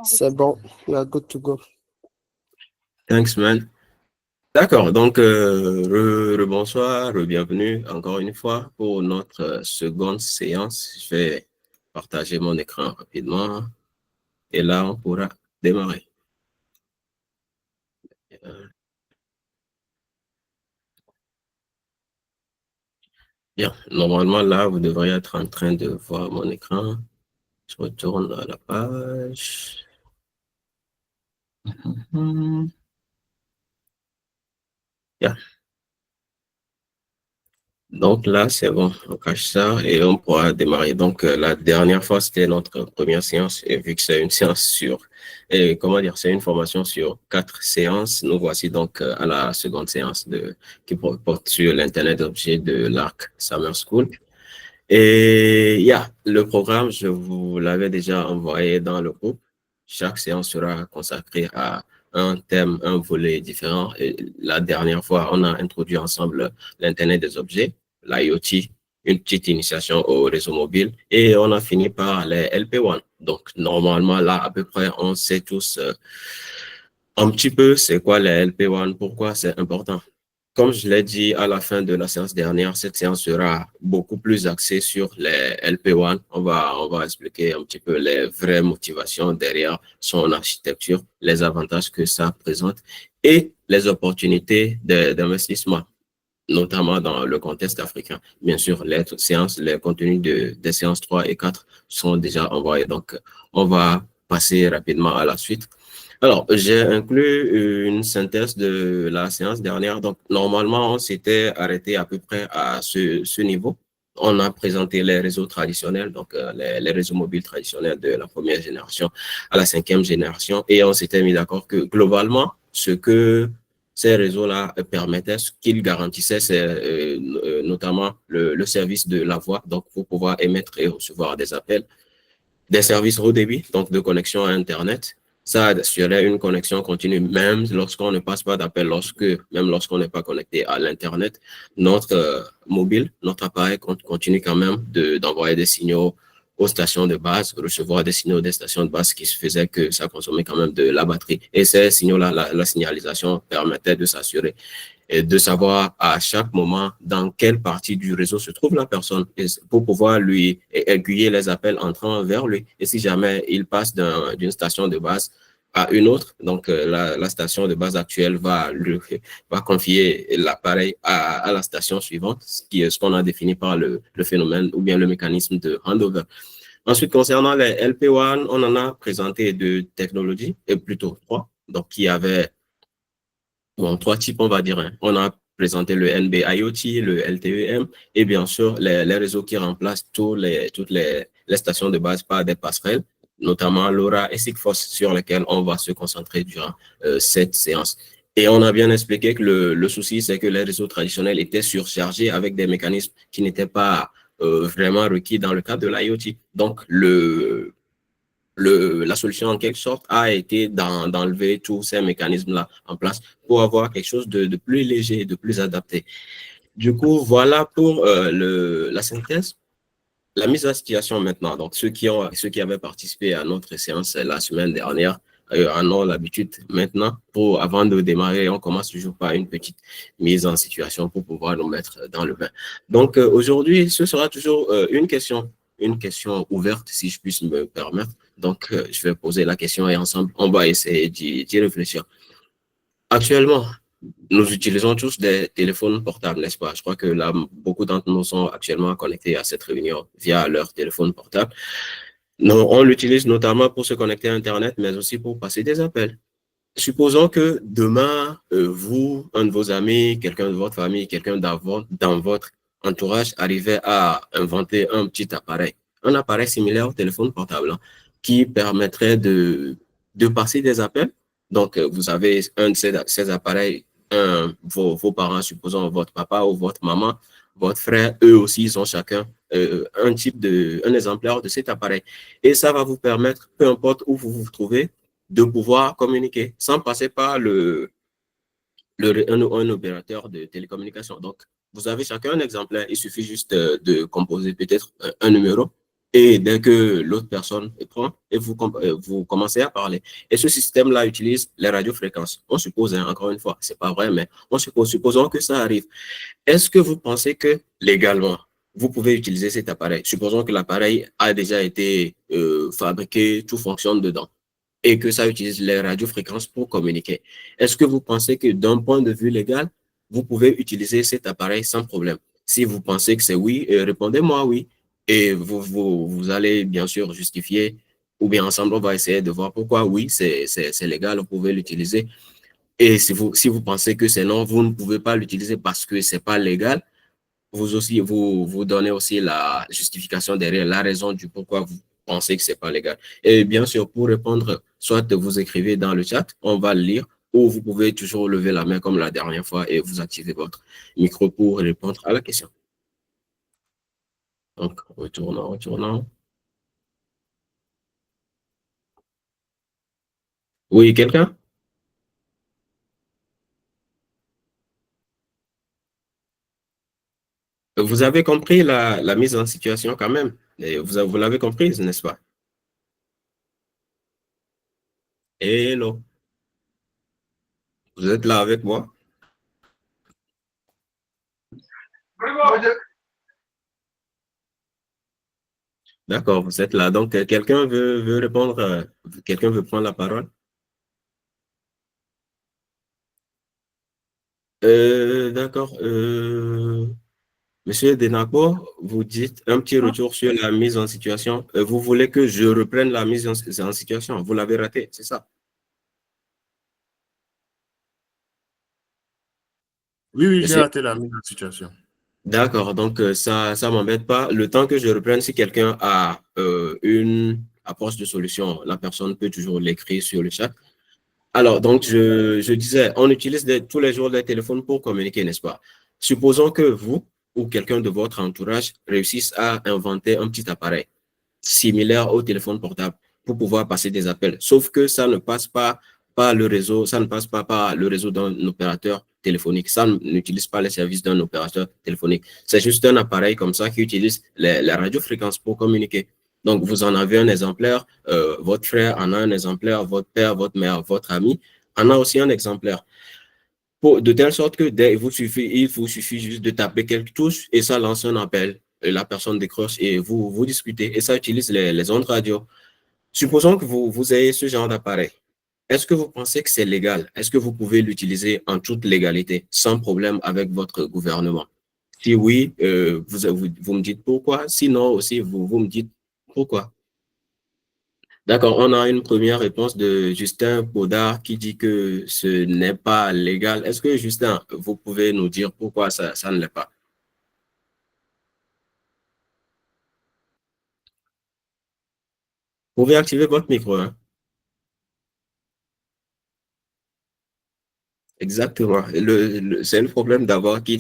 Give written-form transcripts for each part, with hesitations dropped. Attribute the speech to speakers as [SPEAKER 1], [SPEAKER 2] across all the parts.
[SPEAKER 1] C'est bon, we are good to go.
[SPEAKER 2] Thanks, man. D'accord, donc bonsoir, bienvenue encore une fois pour notre seconde séance. Je vais partager mon écran rapidement et là, on pourra démarrer. Bien, normalement, là, vous devriez être en train de voir mon écran. Je retourne à la page. Bien. Donc là, c'est bon, on cache ça et on pourra démarrer. Donc la dernière fois, c'était notre première séance et vu que c'est une séance sur, c'est une formation sur 4 séances, nous voici donc à la seconde séance qui porte sur l'Internet d'objets de l'ARC Summer School. Et le programme, je vous l'avais déjà envoyé dans le groupe. Chaque séance sera consacrée à un thème, un volet différent. Et la dernière fois, on a introduit ensemble l'Internet des objets, l'IoT, une petite initiation au réseau mobile, et on a fini par les LP1. Donc, normalement, là, à peu près, on sait tous un petit peu c'est quoi les LP1, pourquoi c'est important. Comme je l'ai dit à la fin de la séance dernière, cette séance sera beaucoup plus axée sur les LP1. On va expliquer un petit peu les vraies motivations derrière son architecture, les avantages que ça présente et les opportunités d'investissement, notamment dans le contexte africain. Bien sûr, les séances, les contenus des séances 3 et 4 sont déjà envoyés. Donc, on va passer rapidement à la suite. Alors, j'ai inclus une synthèse de la séance dernière. Donc, normalement, on s'était arrêté à peu près à ce niveau. On a présenté les réseaux traditionnels, donc les réseaux mobiles traditionnels de la première génération à la cinquième génération. Et on s'était mis d'accord que globalement, ce que ces réseaux-là permettaient, ce qu'ils garantissaient, c'est notamment le service de la voix, donc pour pouvoir émettre et recevoir des appels, des services haut débit, donc de connexion à Internet. Ça assurait une connexion continue, même lorsqu'on ne passe pas d'appel, même lorsqu'on n'est pas connecté à l'Internet, notre mobile, notre appareil continue quand même d'envoyer des signaux aux stations de base, recevoir des signaux des stations de base, qui se faisait que ça consommait quand même de la batterie. Et ces signaux-là, la signalisation permettait de s'assurer et de savoir à chaque moment dans quelle partie du réseau se trouve la personne pour pouvoir lui aiguiller les appels entrant vers lui. Et si jamais il passe d'une station de base à une autre, donc la station de base actuelle va confier l'appareil à la station suivante, ce qu'on a défini par le phénomène ou bien le mécanisme de handover. Ensuite, concernant les LP1, on en a présenté deux technologies, et plutôt trois, donc qui avaient trois types, on va dire. On a présenté le NB-IoT, le LTE-M, et bien sûr, les réseaux qui remplacent toutes les stations de base par des passerelles, notamment LoRa et Sigfox, sur lesquelles on va se concentrer durant cette séance. Et on a bien expliqué que le souci, c'est que les réseaux traditionnels étaient surchargés avec des mécanismes qui n'étaient pas vraiment requis dans le cadre de l'IoT. Donc, la solution en quelque sorte a été d'enlever tous ces mécanismes-là en place pour avoir quelque chose de plus léger, de plus adapté. Du coup, voilà pour la synthèse. La mise à situation maintenant. Donc, ceux qui avaient participé à notre séance la semaine dernière en ont l'habitude maintenant. Avant de démarrer, on commence toujours par une petite mise en situation pour pouvoir nous mettre dans le bain. Donc, aujourd'hui, ce sera toujours une question ouverte, si je puisse me permettre. Donc, je vais poser la question et ensemble, on va essayer d'y réfléchir. Actuellement, nous utilisons tous des téléphones portables, n'est-ce pas? Je crois que là, beaucoup d'entre nous sont actuellement connectés à cette réunion via leur téléphone portable. On l'utilise notamment pour se connecter à Internet, mais aussi pour passer des appels. Supposons que demain, vous, un de vos amis, quelqu'un de votre famille, quelqu'un dans votre entourage arrivait à inventer un petit appareil, un appareil similaire au téléphone portable, qui permettrait de passer des appels. Donc, vous avez un de ces appareils, vos parents, supposons votre papa ou votre maman, votre frère, eux aussi, ils ont chacun un exemplaire de cet appareil. Et ça va vous permettre, peu importe où vous vous trouvez, de pouvoir communiquer sans passer par un opérateur de télécommunication. Donc, vous avez chacun un exemplaire. Il suffit juste de composer peut-être un numéro Et dès que l'autre personne prend, et vous commencez à parler. Et ce système-là utilise les radiofréquences. On suppose, hein, encore une fois, c'est pas vrai, mais on suppose, supposons que ça arrive. Est-ce que vous pensez que légalement, vous pouvez utiliser cet appareil? Supposons que l'appareil a déjà été fabriqué, tout fonctionne dedans, et que ça utilise les radiofréquences pour communiquer. Est-ce que vous pensez que d'un point de vue légal, vous pouvez utiliser cet appareil sans problème? Si vous pensez que c'est oui, répondez-moi oui. Et vous allez bien sûr justifier, ou bien ensemble, on va essayer de voir pourquoi oui, c'est légal, vous pouvez l'utiliser. Et si vous pensez que c'est non, vous ne pouvez pas l'utiliser parce que c'est pas légal, vous aussi, vous donnez aussi la justification derrière, la raison du pourquoi vous pensez que c'est pas légal. Et bien sûr, pour répondre, soit vous écrivez dans le chat, on va le lire, ou vous pouvez toujours lever la main comme la dernière fois et vous activez votre micro pour répondre à la question. Donc, retournons. Oui, quelqu'un? Vous avez compris la mise en situation quand même. Et vous l'avez comprise, n'est-ce pas? Hello, vous êtes là avec moi? D'accord, vous êtes là. Donc, quelqu'un veut répondre, quelqu'un veut prendre la parole? D'accord. Monsieur Denapo, vous dites un petit retour sur la mise en situation. Vous voulez que je reprenne la mise en situation? Vous l'avez raté, c'est ça?
[SPEAKER 3] Oui, oui, j'ai
[SPEAKER 2] Monsieur?
[SPEAKER 3] raté la mise en situation.
[SPEAKER 2] D'accord, donc ça m'embête pas. Le temps que je reprenne, si quelqu'un a une approche de solution, la personne peut toujours l'écrire sur le chat. Alors, donc, je disais, on utilise tous les jours les téléphones pour communiquer, n'est-ce pas? Supposons que vous ou quelqu'un de votre entourage réussisse à inventer un petit appareil similaire au téléphone portable pour pouvoir passer des appels. Sauf que ça ne passe pas par le réseau, ça ne passe pas par le réseau d'un opérateur téléphonique. Ça n'utilise pas les services d'un opérateur téléphonique. C'est juste un appareil comme ça qui utilise les radiofréquences pour communiquer. Donc, vous en avez un exemplaire, votre frère en a un exemplaire, votre père, votre mère, votre ami en a aussi un exemplaire. De telle sorte que il vous suffit juste de taper quelques touches et ça lance un appel. Et la personne décroche et vous discutez. Et ça utilise les ondes radio. Supposons que vous ayez ce genre d'appareil. Est-ce que vous pensez que c'est légal? Est-ce que vous pouvez l'utiliser en toute légalité, sans problème avec votre gouvernement? Si oui, vous me dites pourquoi. Sinon aussi, vous me dites pourquoi. D'accord, on a une première réponse de Justin Baudard qui dit que ce n'est pas légal. Est-ce que Justin, vous pouvez nous dire pourquoi ça ne l'est pas? Vous pouvez activer votre micro, hein? Exactement. C'est le problème d'avoir des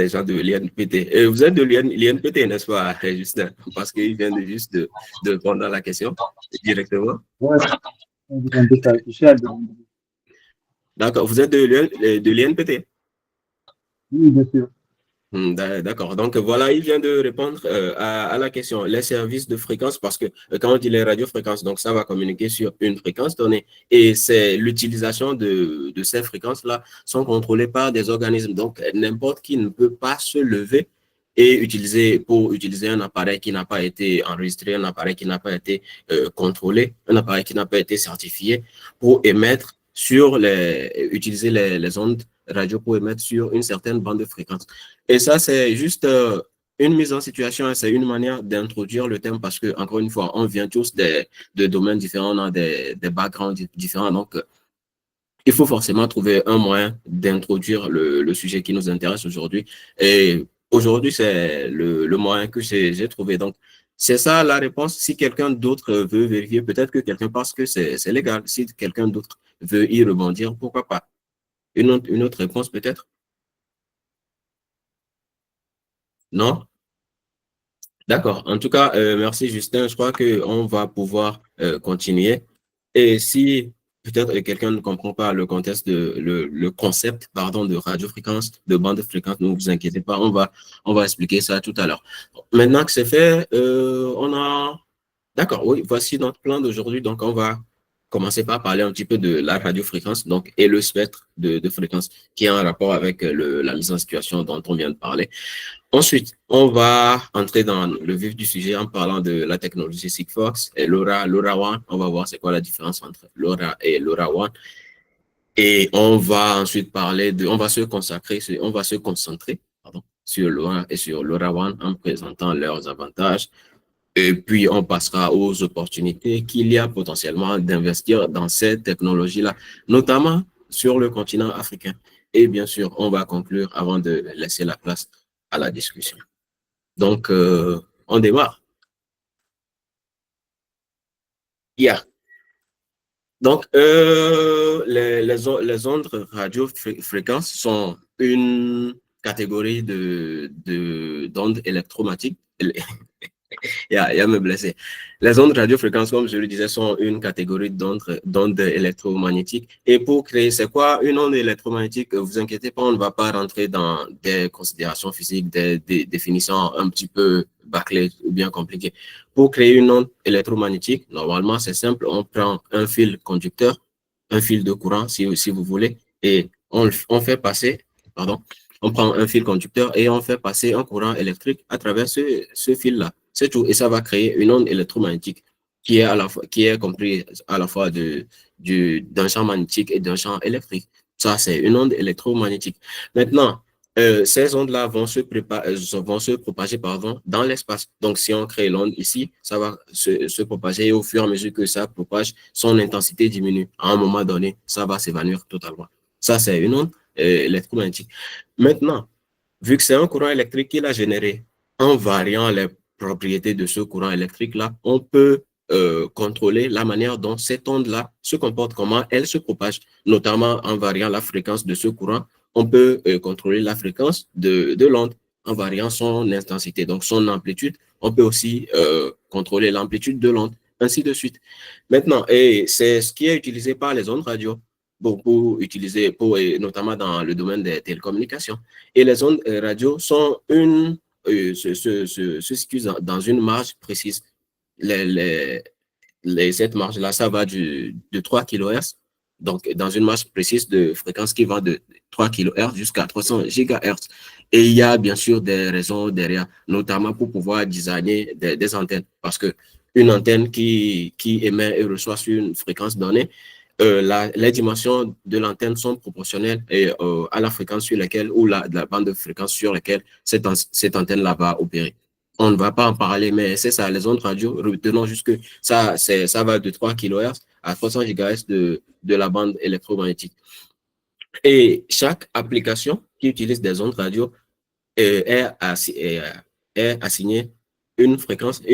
[SPEAKER 2] gens de l'INPT. Vous êtes de l'INPT, n'est-ce pas, Justin? Parce qu'il vient de juste de répondre à la question directement.
[SPEAKER 1] Ouais, je suis à Dom.
[SPEAKER 2] D'accord, vous êtes de l'INPT.
[SPEAKER 1] Oui, bien sûr.
[SPEAKER 2] D'accord. Donc voilà, il vient de répondre à la question. Les services de fréquence, parce que quand on dit les radiofréquences, donc ça va communiquer sur une fréquence donnée. Et c'est l'utilisation de ces fréquences-là sont contrôlées par des organismes. Donc n'importe qui ne peut pas se lever et utiliser un appareil qui n'a pas été enregistré, un appareil qui n'a pas été contrôlé, un appareil qui n'a pas été certifié pour utiliser les ondes radio pour émettre sur une certaine bande de fréquence. Et ça, c'est juste une mise en situation, c'est une manière d'introduire le thème parce que, encore une fois, on vient tous de domaines différents, on a des backgrounds différents. Donc, il faut forcément trouver un moyen d'introduire le sujet qui nous intéresse aujourd'hui. Et aujourd'hui, c'est le moyen que j'ai trouvé. Donc, c'est ça la réponse. Si quelqu'un d'autre veut vérifier, peut-être que quelqu'un pense que c'est légal. Si quelqu'un d'autre veut y rebondir, pourquoi pas? Une autre réponse peut-être? Non? D'accord. En tout cas, merci Justin. Je crois qu'on va pouvoir continuer. Et si peut-être quelqu'un ne comprend pas le contexte le concept, pardon, de radiofréquence, de bande de fréquence, ne vous inquiétez pas, on va expliquer ça tout à l'heure. Maintenant que c'est fait, d'accord, oui, voici notre plan d'aujourd'hui. Donc, on va commencer par parler un petit peu de la radiofréquence, donc, et le spectre de fréquence qui est en rapport avec la mise en situation dont on vient de parler. Ensuite, on va entrer dans le vif du sujet en parlant de la technologie Sigfox et LoRaWAN. On va voir c'est quoi la différence entre LoRa et LoRaWAN. Et on va ensuite on va se concentrer, pardon, sur LoRa et sur LoRaWAN en présentant leurs avantages. Et puis, on passera aux opportunités qu'il y a potentiellement d'investir dans ces technologies-là, notamment sur le continent africain. Et bien sûr, on va conclure avant de laisser la place à la discussion. Donc, on démarre. Yeah. Donc, les ondes radiofréquences sont une catégorie d'ondes électromagnétiques. Il y a me blessé. Les ondes radiofréquences, comme je le disais, sont une catégorie d'ondes électromagnétiques. Et pour créer, c'est quoi une onde électromagnétique? Vous inquiétez pas, on ne va pas rentrer dans des considérations physiques, des définitions un petit peu bâclées ou bien compliquées. Pour créer une onde électromagnétique, normalement, c'est simple. On prend un fil conducteur, un fil de courant, si vous voulez, et on fait passer, pardon, on prend un fil conducteur et on fait passer un courant électrique à travers ce fil-là. C'est tout. Et ça va créer une onde électromagnétique qui est comprise à la fois d'un champ magnétique et d'un champ électrique. Ça, c'est une onde électromagnétique. Maintenant, ces ondes-là vont se propager dans l'espace. Donc, si on crée l'onde ici, ça va se propager et au fur et à mesure que ça propage, son intensité diminue. À un moment donné, ça va s'évanouir totalement. Ça, c'est une onde électromagnétique. Maintenant, vu que c'est un courant électrique qu'il a généré, en variant les propriétés de ce courant électrique-là, on peut contrôler la manière dont cette onde-là se comporte, comment elle se propage, notamment en variant la fréquence de ce courant. On peut contrôler la fréquence de l'onde en variant son intensité, donc son amplitude. On peut aussi contrôler l'amplitude de l'onde, ainsi de suite. Maintenant, et c'est ce qui est utilisé par les ondes radio pour utiliser, notamment dans le domaine des télécommunications. Et les ondes radio sont se situent dans une marge précise. Cette marge-là, ça va de 3 kHz, donc dans une marge précise de fréquence qui va de 3 kHz jusqu'à 300 GHz. Et il y a bien sûr des raisons derrière, notamment pour pouvoir designer des antennes, parce que une antenne qui émet et reçoit sur une fréquence donnée, les dimensions de l'antenne sont proportionnelles à la fréquence sur laquelle, ou la bande de fréquence sur laquelle cette antenne-là va opérer. On ne va pas en parler, mais c'est ça, les ondes radio, retenons juste que ça va de 3 kHz à 300 GHz de la bande électromagnétique. Et chaque application qui utilise des ondes radio est assignée une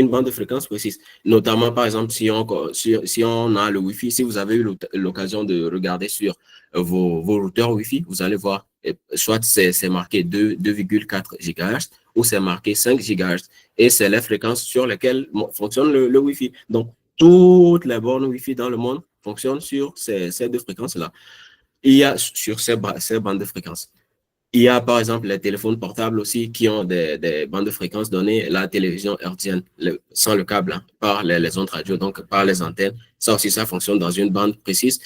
[SPEAKER 2] bande de fréquence précise. Notamment, par exemple, si on a le Wi-Fi, si vous avez eu l'occasion de regarder sur vos routeurs Wi-Fi, vous allez voir, soit c'est marqué 2,4 GHz ou c'est marqué 5 GHz. Et c'est les fréquences sur lesquelles fonctionne le Wi-Fi. Donc, toutes les bornes Wi-Fi dans le monde fonctionnent sur ces deux fréquences-là. Il y a sur ces bandes de fréquences. Il y a par exemple les téléphones portables aussi qui ont des bandes de fréquences données, la télévision hertzienne, sans le câble, hein, par les ondes radio, donc par les antennes. Ça aussi, ça fonctionne dans une bande précise.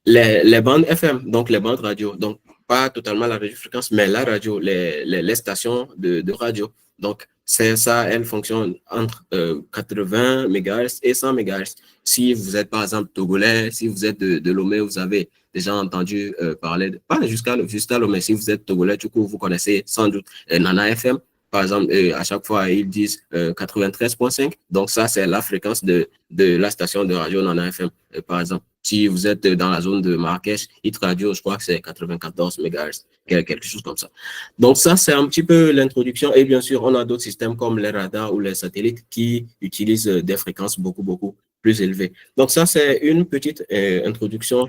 [SPEAKER 2] Les bandes FM, donc les bandes radio, donc pas totalement la radiofréquence, mais la radio, les stations de radio. Donc, c'est ça, elles fonctionnent entre 80 MHz et 100 MHz. Si vous êtes par exemple togolais, si vous êtes de Lomé, vous avez déjà entendu parler, pas jusqu'à Lomé, si vous êtes togolais, du coup, vous connaissez sans doute Nana FM. Par exemple, à chaque fois, ils disent 93.5. Donc, ça, c'est la fréquence de la station de radio Nana FM, par exemple. Si vous êtes dans la zone de Marrakech, Hit Radio, je crois que c'est 94 MHz, quelque chose comme ça. Donc, ça, c'est un petit peu l'introduction. Et bien sûr, on a d'autres systèmes comme les radars ou les satellites qui utilisent des fréquences beaucoup plus élevées. Donc, ça, c'est une petite introduction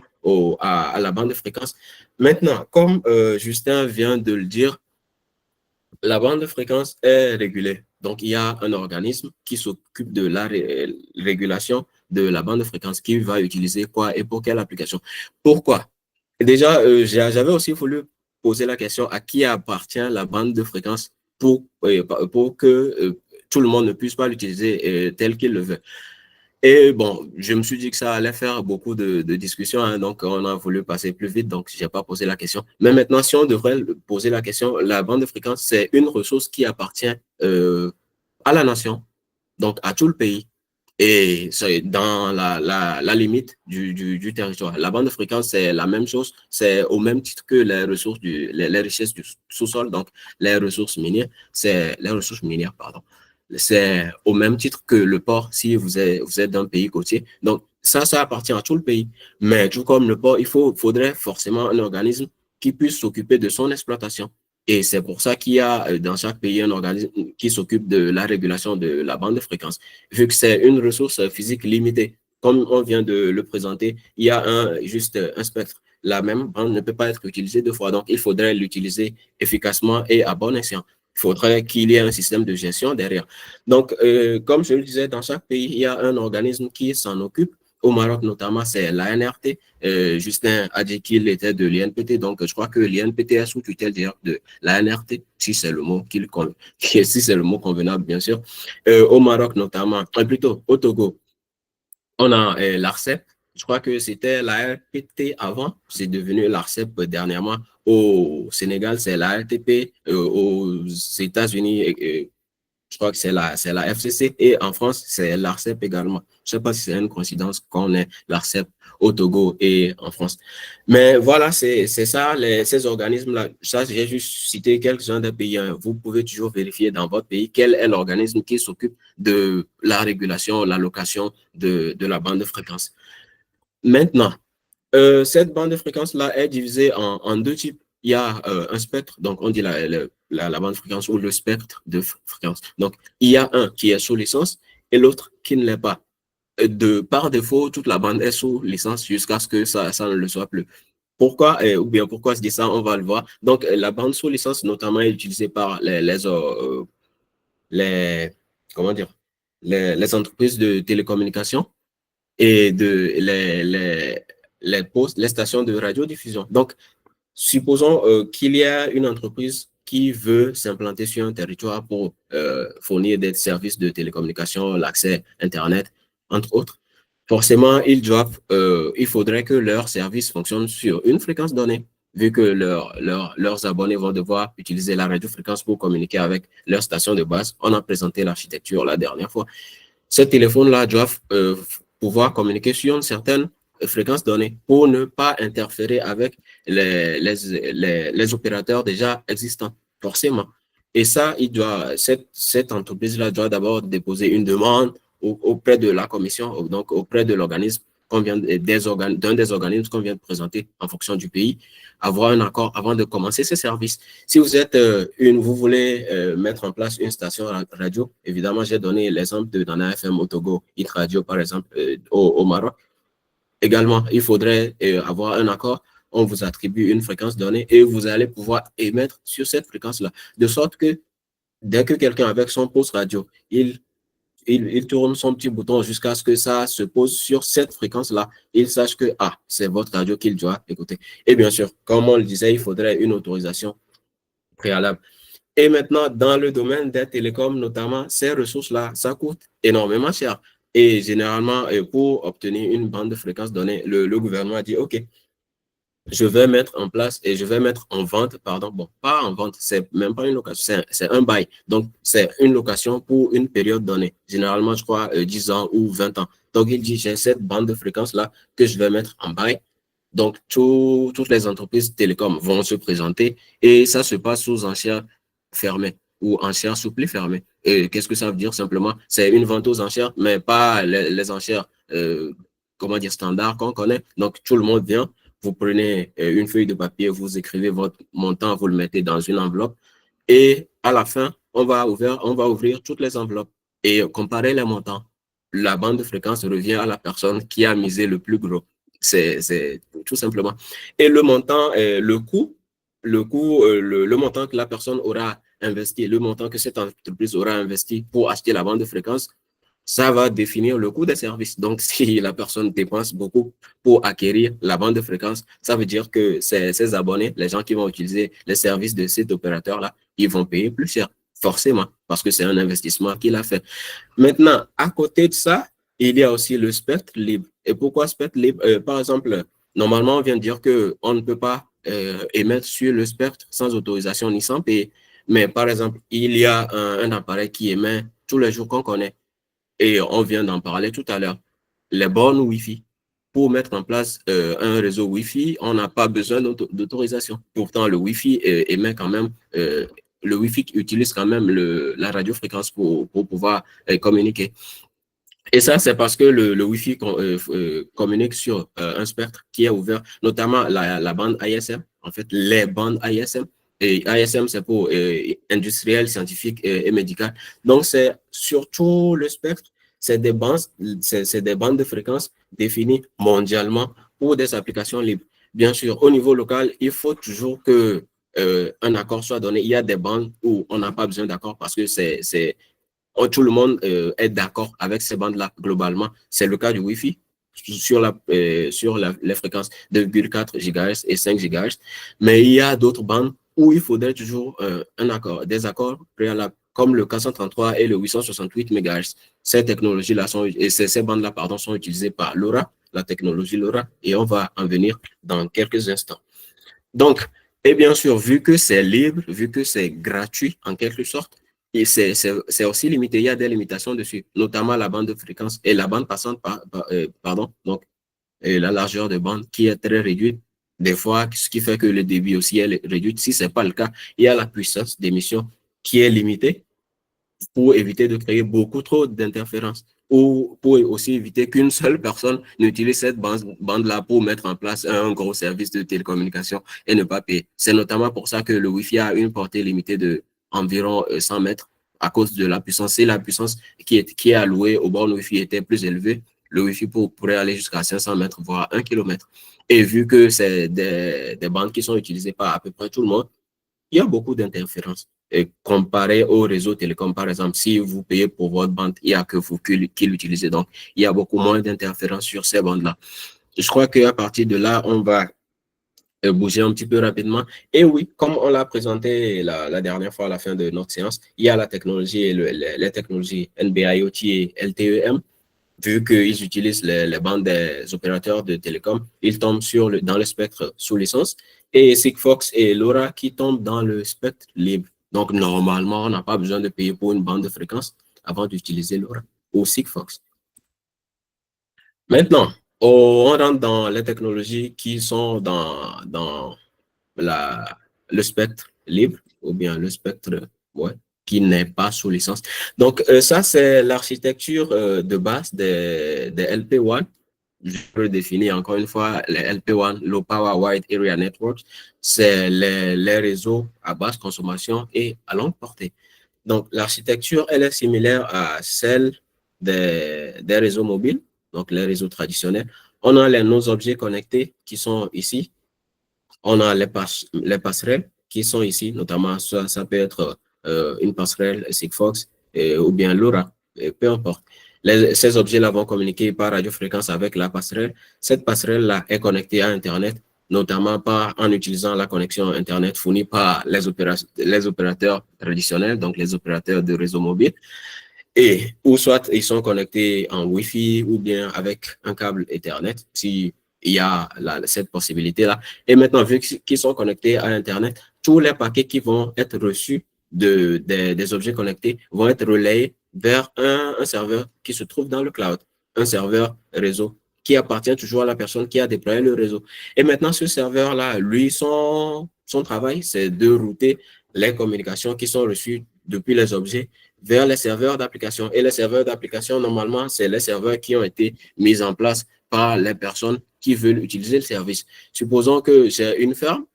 [SPEAKER 2] à la bande de fréquence. Maintenant, comme Justin vient de le dire, la bande de fréquence est régulée. Donc, il y a un organisme qui s'occupe de la régulation de la bande de fréquence qui va utiliser quoi et pour quelle application. Pourquoi? Déjà, j'avais aussi voulu poser la question à qui appartient la bande de fréquence pour que tout le monde ne puisse pas l'utiliser tel qu'il le veut. Et bon, je me suis dit que ça allait faire beaucoup de discussions, hein, donc on a voulu passer plus vite, donc je n'ai pas posé la question. Mais maintenant, si on devrait poser la question, la bande de fréquence, c'est une ressource qui appartient à la nation, donc à tout le pays, et c'est dans la limite du territoire. La bande de fréquence, c'est la même chose, c'est au même titre que les ressources, les richesses du sous-sol, donc les ressources minières, pardon. C'est au même titre que le port si vous êtes d'un pays côtier. Donc, ça appartient à tout le pays. Mais tout comme le port, faudrait forcément un organisme qui puisse s'occuper de son exploitation. Et c'est pour ça qu'il y a dans chaque pays un organisme qui s'occupe de la régulation de la bande de fréquence. Vu que c'est une ressource physique limitée, comme on vient de le présenter, il y a juste un spectre. La même bande ne peut pas être utilisée deux fois. Donc, il faudrait l'utiliser efficacement et à bon escient. Il faudrait qu'il y ait un système de gestion derrière. Donc, comme je le disais, dans chaque pays, il y a un organisme qui s'en occupe. Au Maroc, notamment, c'est l'ANRT. Justin a dit qu'il était de l'INPT, donc je crois que l'INPT est sous tutelle d'ailleurs de l'ANRT, si c'est le mot si c'est le mot convenable, bien sûr. Au Maroc, notamment, plutôt au Togo, on a l'ARCEP. Je crois que c'était l'ARPT avant, c'est devenu l'ARCEP dernièrement. Au Sénégal, c'est l'ARTP. Aux États-Unis, je crois que c'est la FCC. Et en France, c'est l'ARCEP également. Je ne sais pas si c'est une coïncidence qu'on ait l'ARCEP au Togo et en France. Mais voilà, c'est ça, ces organismes-là. Ça, j'ai juste cité quelques-uns des pays. Vous pouvez toujours vérifier dans votre pays quel est l'organisme qui s'occupe de la régulation, l'allocation de la bande de fréquence. Maintenant, cette bande de fréquence-là est divisée en deux types. Il y a un spectre, donc on dit la bande de fréquence ou le spectre de fréquence. Donc, il y a un qui est sous licence et l'autre qui ne l'est pas. Par défaut, toute la bande est sous licence jusqu'à ce que ça ne le soit plus. Pourquoi, ou bien pourquoi je dis ça, on va le voir. Donc, la bande sous licence, notamment, est utilisée par comment dire, les entreprises de télécommunications et les stations de radiodiffusion. Donc, supposons qu'il y a une entreprise qui veut s'implanter sur un territoire pour fournir des services de télécommunication, l'accès Internet, entre autres. Forcément, il faudrait que leur service fonctionne sur une fréquence donnée, vu que leurs abonnés vont devoir utiliser la radiofréquence pour communiquer avec leur station de base. On a présenté l'architecture la dernière fois. Ces téléphones-là doivent pouvoir communiquer sur une certaine fréquence donnée pour ne pas interférer avec les opérateurs déjà existants, forcément. Et ça, cette entreprise-là doit d'abord déposer une demande auprès de la commission, donc auprès de l'organisme d'un des organismes qu'on vient de présenter en fonction du pays, avoir un accord avant de commencer ces services. Si vous êtes vous voulez mettre en place une station radio, évidemment, j'ai donné l'exemple de Nana FM au Togo, Hit Radio, par exemple, au Maroc. Également, il faudrait avoir un accord. On vous attribue une fréquence donnée et vous allez pouvoir émettre sur cette fréquence-là. De sorte que dès que quelqu'un avec son poste radio, il tourne son petit bouton jusqu'à ce que ça se pose sur cette fréquence-là, il sache que c'est votre radio qu'il doit écouter. Et bien sûr, comme on le disait, il faudrait une autorisation préalable. Et maintenant, dans le domaine des télécoms, notamment, ces ressources-là, ça coûte énormément cher. Et généralement, pour obtenir une bande de fréquence donnée, le gouvernement a dit, OK, je vais mettre en place et je vais mettre en vente, pardon, bon, pas en vente, c'est même pas une location, c'est un bail. Donc, c'est une location pour une période donnée. Généralement, je crois, 10 ans ou 20 ans. Donc, il dit, j'ai cette bande de fréquence-là que je vais mettre en bail. Donc, toutes les entreprises télécoms vont se présenter et ça se passe sous enchères fermées ou enchères sous pli fermé. Et qu'est-ce que ça veut dire simplement? C'est une vente aux enchères, mais pas les enchères, comment dire, standards qu'on connaît. Donc, tout le monde vient. Vous prenez une feuille de papier, vous écrivez votre montant, vous le mettez dans une enveloppe et à la fin, on va ouvrir toutes les enveloppes et comparer les montants. La bande de fréquence revient à la personne qui a misé le plus gros. C'est tout simplement. Et le montant, le montant que la personne aura investi, le montant que cette entreprise aura investi pour acheter la bande de fréquence ça va définir le coût des services. Donc, si la personne dépense beaucoup pour acquérir la bande de fréquence, ça veut dire que ses abonnés, les gens qui vont utiliser les services de cet opérateur-là, ils vont payer plus cher, forcément, parce que c'est un investissement qu'il a fait. Maintenant, à côté de ça, il y a aussi le spectre libre. Et pourquoi spectre libre? Par exemple, normalement, on vient de dire qu'on ne peut pas émettre sur le spectre sans autorisation ni sans payer. Mais par exemple, il y a un appareil qui émet tous les jours qu'on connaît. Et on vient d'en parler tout à l'heure. Les bornes Wi-Fi. Pour mettre en place un réseau Wi-Fi, on n'a pas besoin d'autorisation. Pourtant, le Wi-Fi émet quand même, le Wi-Fi utilise quand même la radiofréquence pour pouvoir communiquer. Et ça, c'est parce que le Wi-Fi communique sur un spectre qui est ouvert, notamment la bande ASM, en fait, les bandes ASM. Et ASM, c'est pour industriel, scientifique et médical. Donc, c'est surtout le spectre, c'est des bandes de fréquences définies mondialement pour des applications libres. Bien sûr, au niveau local, il faut toujours que un accord soit donné. Il y a des bandes où on n'a pas besoin d'accord parce que tout le monde est d'accord avec ces bandes-là globalement. C'est le cas du Wi-Fi sur les fréquences de 2,4 GHz et 5 GHz. Mais il y a d'autres bandes où il faudrait toujours des accords préalables, comme le 433 et le 868 MHz. Ces technologies-là ces bandes-là, pardon, sont utilisées par LoRa, la technologie LoRa, et on va en venir dans quelques instants. Donc, et bien sûr, vu que c'est libre, vu que c'est gratuit en quelque sorte, et c'est aussi limité, il y a des limitations dessus, notamment la bande de fréquence et la bande passante, donc la largeur de bande qui est très réduite. Des fois, ce qui fait que le débit aussi est réduit. Si ce n'est pas le cas, il y a la puissance d'émission qui est limitée pour éviter de créer beaucoup trop d'interférences ou pour aussi éviter qu'une seule personne n'utilise cette bande-là pour mettre en place un gros service de télécommunication et ne pas payer. C'est notamment pour ça que le Wi-Fi a une portée limitée de environ 100 mètres à cause de la puissance. Et la puissance qui est allouée aux bornes Wi-Fi était plus élevée, le Wi-Fi pourrait aller jusqu'à 500 mètres, voire 1 km. Et vu que c'est des bandes qui sont utilisées par à peu près tout le monde, il y a beaucoup d'interférences. Et comparé au réseau télécom, par exemple, si vous payez pour votre bande, il n'y a que vous qui l'utilisez. Donc, il y a beaucoup moins d'interférences sur ces bandes-là. Je crois qu'à partir de là, on va bouger un petit peu rapidement. Et oui, comme on l'a présenté la dernière fois à la fin de notre séance, il y a la technologie et les technologies NB-IoT et LTE-M. Vu qu'ils utilisent les bandes des opérateurs de télécom, ils tombent dans le spectre sous licence, et Sigfox et LoRa qui tombent dans le spectre libre. Donc, normalement, on n'a pas besoin de payer pour une bande de fréquence avant d'utiliser LoRa ou Sigfox. Maintenant, on rentre dans les technologies qui sont dans le spectre libre ou bien le spectre qui n'est pas sous licence. Donc, ça, c'est l'architecture de base des LP1. Je peux définir encore une fois les LP1, Low Power Wide Area Networks. C'est les réseaux à basse consommation et à longue portée. Donc, l'architecture, elle est similaire à celle des réseaux mobiles, donc les réseaux traditionnels. On a nos objets connectés qui sont ici. On a les passerelles qui sont ici, notamment ça peut être une passerelle Sigfox ou bien LoRa, peu importe. Ces objets-là vont communiquer par radiofréquence avec la passerelle. Cette passerelle-là est connectée à Internet, notamment en utilisant la connexion Internet fournie par les opérateurs traditionnels, donc les opérateurs de réseau mobile. Ou soit ils sont connectés en Wi-Fi ou bien avec un câble Ethernet, s'il y a cette possibilité-là. Et maintenant, vu qu'ils sont connectés à Internet, tous les paquets qui vont être reçus des objets connectés vont être relayés vers un serveur qui se trouve dans le cloud, un serveur réseau qui appartient toujours à la personne qui a déployé le réseau. Et maintenant, ce serveur-là, lui, son travail, c'est de router les communications qui sont reçues depuis les objets vers les serveurs d'application. Et les serveurs d'application, normalement, c'est les serveurs qui ont été mis en place par les personnes qui veulent utiliser le service. Supposons que j'ai une ferme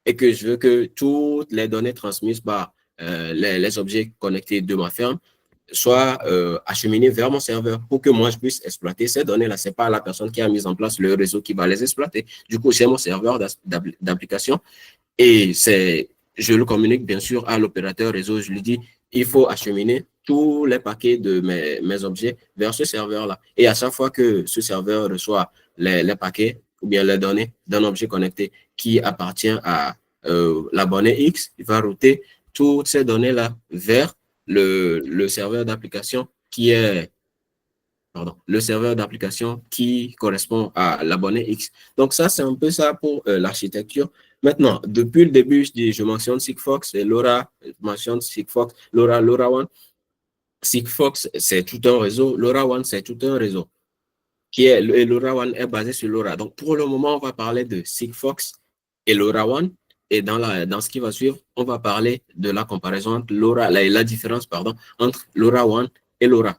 [SPEAKER 2] et que je veux que toutes les données transmises par les objets connectés de ma ferme soient acheminées vers mon serveur pour que moi, je puisse exploiter ces données-là. Ce n'est pas la personne qui a mis en place le réseau qui va les exploiter. Du coup, j'ai mon serveur d'application et je le communique bien sûr à l'opérateur réseau. Je lui dis, il faut acheminer tous les paquets de mes objets vers ce serveur-là. Et à chaque fois que ce serveur reçoit les paquets ou bien les données d'un objet connecté qui appartient à l'abonné X, il va router toutes ces données-là vers le serveur d'application qui est le serveur d'application qui correspond à l'abonné X. Donc ça, c'est un peu ça pour l'architecture. Maintenant, depuis le début, je mentionne Sigfox et LoRa, je mentionne Sigfox, LoRaWAN. Sigfox, c'est tout un réseau. LoRaWAN, c'est tout un réseau. Et LoRaWAN est basé sur LoRa. Donc, pour le moment, on va parler de Sigfox et LoRaWAN. Et dans ce qui va suivre, on va parler de la comparaison entre la différence, entre LoRaWAN et LoRa,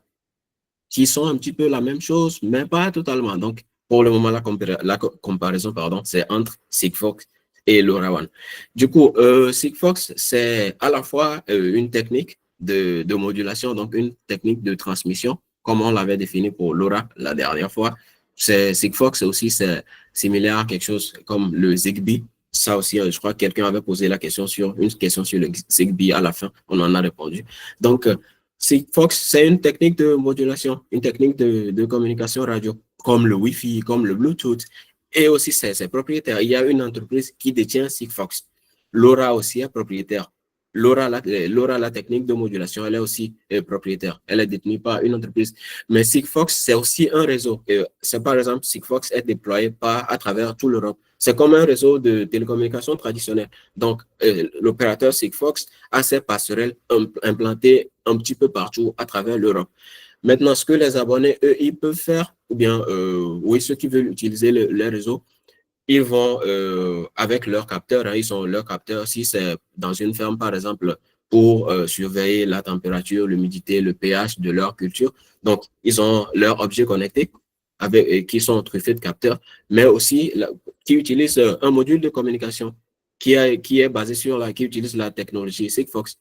[SPEAKER 2] qui sont un petit peu la même chose, mais pas totalement. Donc, pour le moment, la comparaison, c'est entre Sigfox et LoRaWAN. Du coup, Sigfox, c'est à la fois une technique de modulation, donc une technique de transmission, comme on l'avait défini pour LoRa la dernière fois. Sigfox aussi, c'est similaire à quelque chose comme le Zigbee. Ça aussi, je crois que quelqu'un avait posé une question sur le Zigbee à la fin, on en a répondu. Donc, Sigfox, c'est une technique de modulation, une technique de communication radio, comme le Wi-Fi, comme le Bluetooth, et aussi c'est propriétaire. Il y a une entreprise qui détient Sigfox. LoRa aussi est propriétaire. LoRa, la technique de modulation, elle est aussi propriétaire. Elle est détenue par une entreprise. Mais Sigfox, c'est aussi un réseau. C'est par exemple, Sigfox est déployé à travers tout l'Europe. C'est comme un réseau de télécommunications traditionnel. Donc, l'opérateur Sigfox a ses passerelles implantées un petit peu partout à travers l'Europe. Maintenant, ce que les abonnés, eux, ils peuvent faire, ou bien, oui, ceux qui veulent utiliser les réseaux, ils vont avec leur capteur, hein, ils ont leur capteur, si c'est dans une ferme, par exemple, pour surveiller la température, l'humidité, le pH de leur culture. Donc, ils ont leurs objets connectés qui sont truffés de capteurs, mais aussi qui utilisent un module de communication qui est basé qui utilise la technologie Sigfox.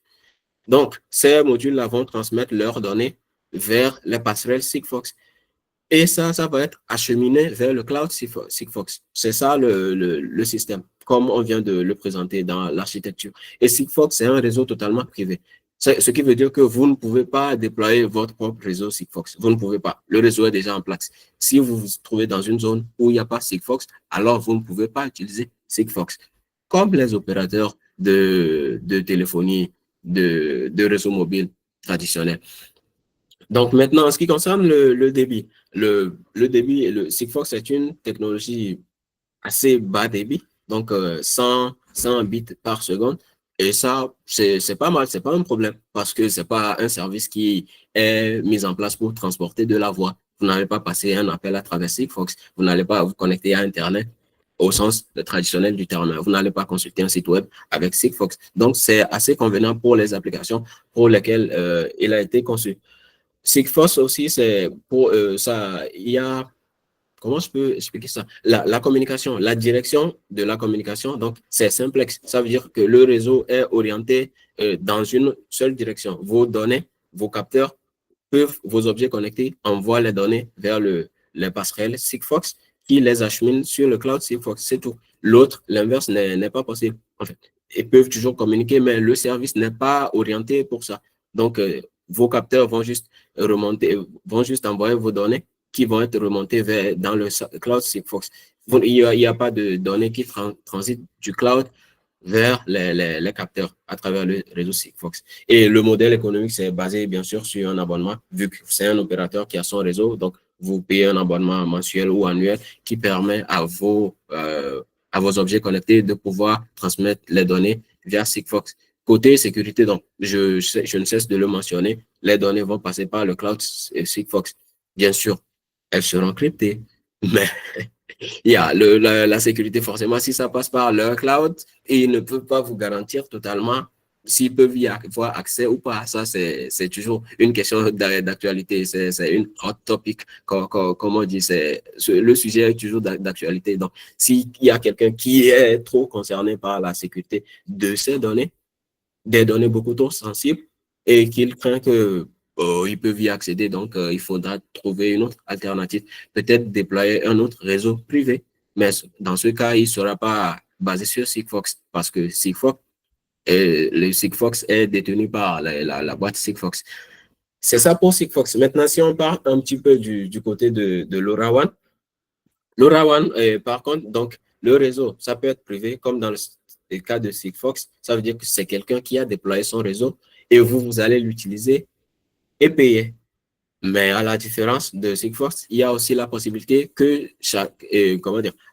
[SPEAKER 2] Donc, ces modules-là vont transmettre leurs données vers les passerelles Sigfox. Et ça va être acheminé vers le cloud Sigfox. C'est ça le système, comme on vient de le présenter dans l'architecture. Et Sigfox, c'est un réseau totalement privé. Ce qui veut dire que vous ne pouvez pas déployer votre propre réseau Sigfox. Vous ne pouvez pas. Le réseau est déjà en place. Si vous vous trouvez dans une zone où il n'y a pas Sigfox, alors vous ne pouvez pas utiliser Sigfox. Comme les opérateurs de téléphonie, de réseau mobile traditionnels. Donc maintenant, en ce qui concerne le débit, le débit, le Sigfox est une technologie assez bas débit, donc 100 bits par seconde. Et ça, c'est pas mal, c'est pas un problème, parce que c'est pas un service qui est mis en place pour transporter de la voix. Vous n'allez pas passer un appel à travers Sigfox, vous n'allez pas vous connecter à Internet au sens traditionnel du terme. Vous n'allez pas consulter un site web avec Sigfox. Donc, c'est assez convenant pour les applications pour lesquelles il a été conçu. Sigfox aussi, c'est pour ça, il y a, comment je peux expliquer ça? La communication, la direction de la communication, donc c'est simplex. Ça veut dire que le réseau est orienté dans une seule direction. Vos données, vos capteurs vos objets connectés envoient les données vers les passerelles Sigfox qui les acheminent sur le cloud Sigfox. C'est tout. L'autre, l'inverse n'est pas possible. En fait, ils peuvent toujours communiquer, mais le service n'est pas orienté pour ça. Donc, vos capteurs vont juste envoyer vos données qui vont être remontées dans le cloud Sigfox. Il n'y a pas de données qui transitent du cloud vers les capteurs à travers le réseau Sigfox. Et le modèle économique, c'est basé bien sûr sur un abonnement, vu que c'est un opérateur qui a son réseau, donc vous payez un abonnement mensuel ou annuel qui permet à vos objets connectés de pouvoir transmettre les données via Sigfox. Côté sécurité, donc, je ne cesse de le mentionner, les données vont passer par le cloud Sigfox. Bien sûr, elles seront cryptées, mais il y a la sécurité, forcément, si ça passe par leur cloud, ils ne peuvent pas vous garantir totalement s'ils peuvent y avoir accès ou pas. Ça, c'est toujours une question d'actualité. C'est une hot topic, comme on dit. Le sujet est toujours d'actualité. Donc, s'il y a quelqu'un qui est trop concerné par la sécurité de ces données, des données beaucoup trop sensibles, et qu'il craint que ils peuvent y accéder. Donc, il faudra trouver une autre alternative. Peut-être déployer un autre réseau privé. Mais dans ce cas, il ne sera pas basé sur Sigfox parce que Sigfox le Sigfox est détenu par la boîte Sigfox. C'est ça pour Sigfox. Maintenant, si on part un petit peu du côté de LoRaWAN, LoRaWAN, par contre, donc, le réseau, ça peut être privé, comme dans le cas de Sigfox. Ça veut dire que c'est quelqu'un qui a déployé son réseau et vous allez l'utiliser et payer. Mais à la différence de Sigfox, il y a aussi la possibilité que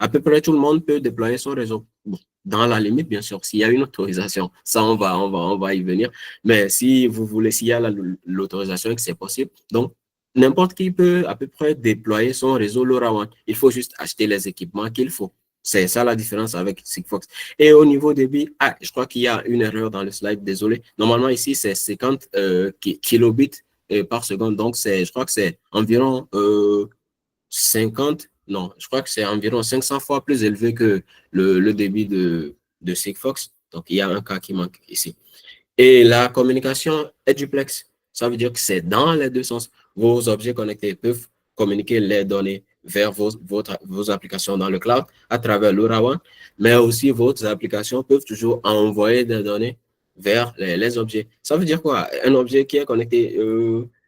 [SPEAKER 2] à peu près tout le monde peut déployer son réseau. Bon, dans la limite, bien sûr, s'il y a une autorisation, ça, on va y venir. Mais si vous voulez, s'il y a l'autorisation et que c'est possible, donc, n'importe qui peut à peu près déployer son réseau LoRaWAN. Il faut juste acheter les équipements qu'il faut. C'est ça la différence avec Sigfox. Et au niveau débit, je crois qu'il y a une erreur dans le slide, désolé. Normalement, ici, c'est 50 kilobits par seconde. Donc, je crois que c'est environ 50, non, je crois que c'est environ 500 fois plus élevé que le débit de Sigfox. Donc, il y a un cas qui manque ici. Et la communication est duplex. Ça veut dire que c'est dans les deux sens. Vos objets connectés peuvent communiquer les données vers vos applications dans le cloud à travers LoRaWAN, mais aussi vos applications peuvent toujours envoyer des données vers les objets. Ça veut dire quoi? Un objet qui est connecté,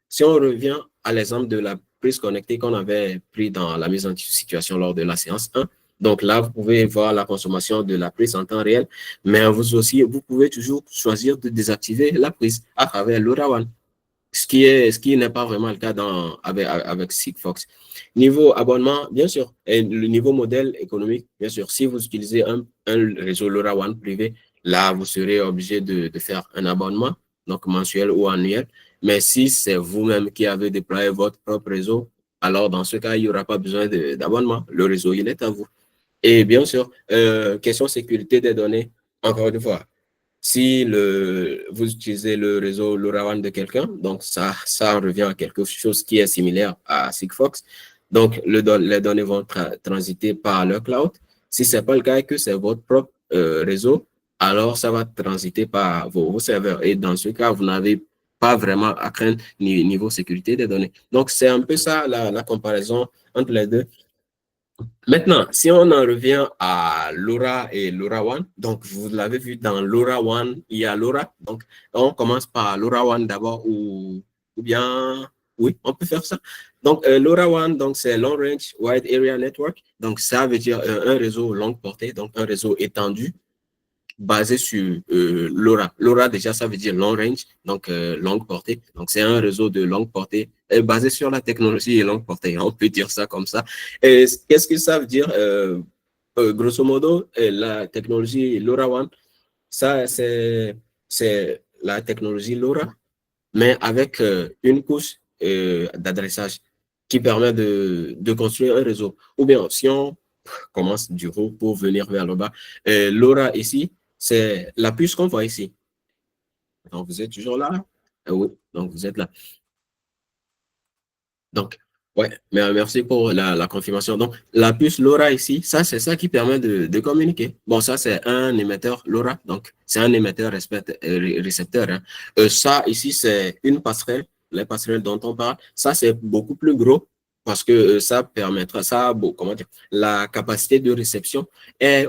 [SPEAKER 2] si on revient à l'exemple de la prise connectée qu'on avait pris dans la mise en situation lors de la séance 1, donc là, vous pouvez voir la consommation de la prise en temps réel, mais vous pouvez toujours choisir de désactiver la prise à travers LoRaWAN, ce qui n'est pas vraiment le cas avec Sigfox. Niveau abonnement, bien sûr, et le niveau modèle économique, bien sûr, si vous utilisez un réseau LoRaWAN privé, là, vous serez obligé de faire un abonnement, donc mensuel ou annuel. Mais si c'est vous-même qui avez déployé votre propre réseau, alors dans ce cas, il n'y aura pas besoin d'abonnement. Le réseau, il est à vous. Et bien sûr, question sécurité des données, encore une fois, si vous utilisez le réseau LoRaWAN de quelqu'un, donc ça revient à quelque chose qui est similaire à Sigfox. Donc, les données vont transiter par le cloud. Si ce n'est pas le cas et que c'est votre propre réseau, alors ça va transiter par vos serveurs. Et dans ce cas, vous n'avez pas vraiment à craindre niveau sécurité des données. Donc, c'est un peu ça la comparaison entre les deux. Maintenant, si on en revient à LoRa et LoRaWAN, donc vous l'avez vu dans LoRaWAN, il y a LoRa. Donc, on commence par LoRaWAN d'abord ou bien, oui, on peut faire ça. Donc, LoRaWAN, donc c'est Long Range Wide Area Network. Donc, ça veut dire un réseau longue portée, donc un réseau étendu basé sur LoRa. LoRa, déjà, ça veut dire long range, donc longue portée. Donc, c'est un réseau de longue portée basé sur la technologie longue portée. On peut dire ça comme ça. Et qu'est-ce que ça veut dire? Grosso modo, la technologie LoRaWAN, ça, c'est la technologie LoRa, mais avec une couche d'adressage qui permet de construire un réseau. Ou bien, si on commence du haut pour venir vers le bas, LoRa ici, c'est la puce qu'on voit ici. Donc, vous êtes toujours là? Oui, donc vous êtes là. Donc, ouais, mais merci pour la confirmation. Donc, la puce LoRa ici, ça, c'est ça qui permet de communiquer. Bon, ça, c'est un émetteur LoRa, donc c'est un émetteur récepteur. Hein. Ça, ici, c'est une passerelle, les passerelles dont on parle. Ça, c'est beaucoup plus gros parce que ça permettra, comment dire, la capacité de réception est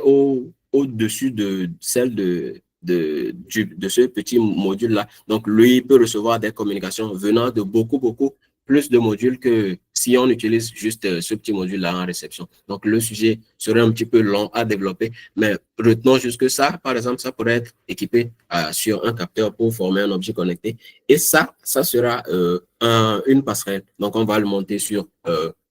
[SPEAKER 2] au-dessus de celle de ce petit module-là. Donc, lui, il peut recevoir des communications venant de beaucoup plus de modules que si on utilise juste ce petit module-là en réception. Donc, le sujet serait un petit peu long à développer, mais retenons juste que ça, par exemple, ça pourrait être équipé sur un capteur pour former un objet connecté. Et ça sera une passerelle. Donc, on va le monter sur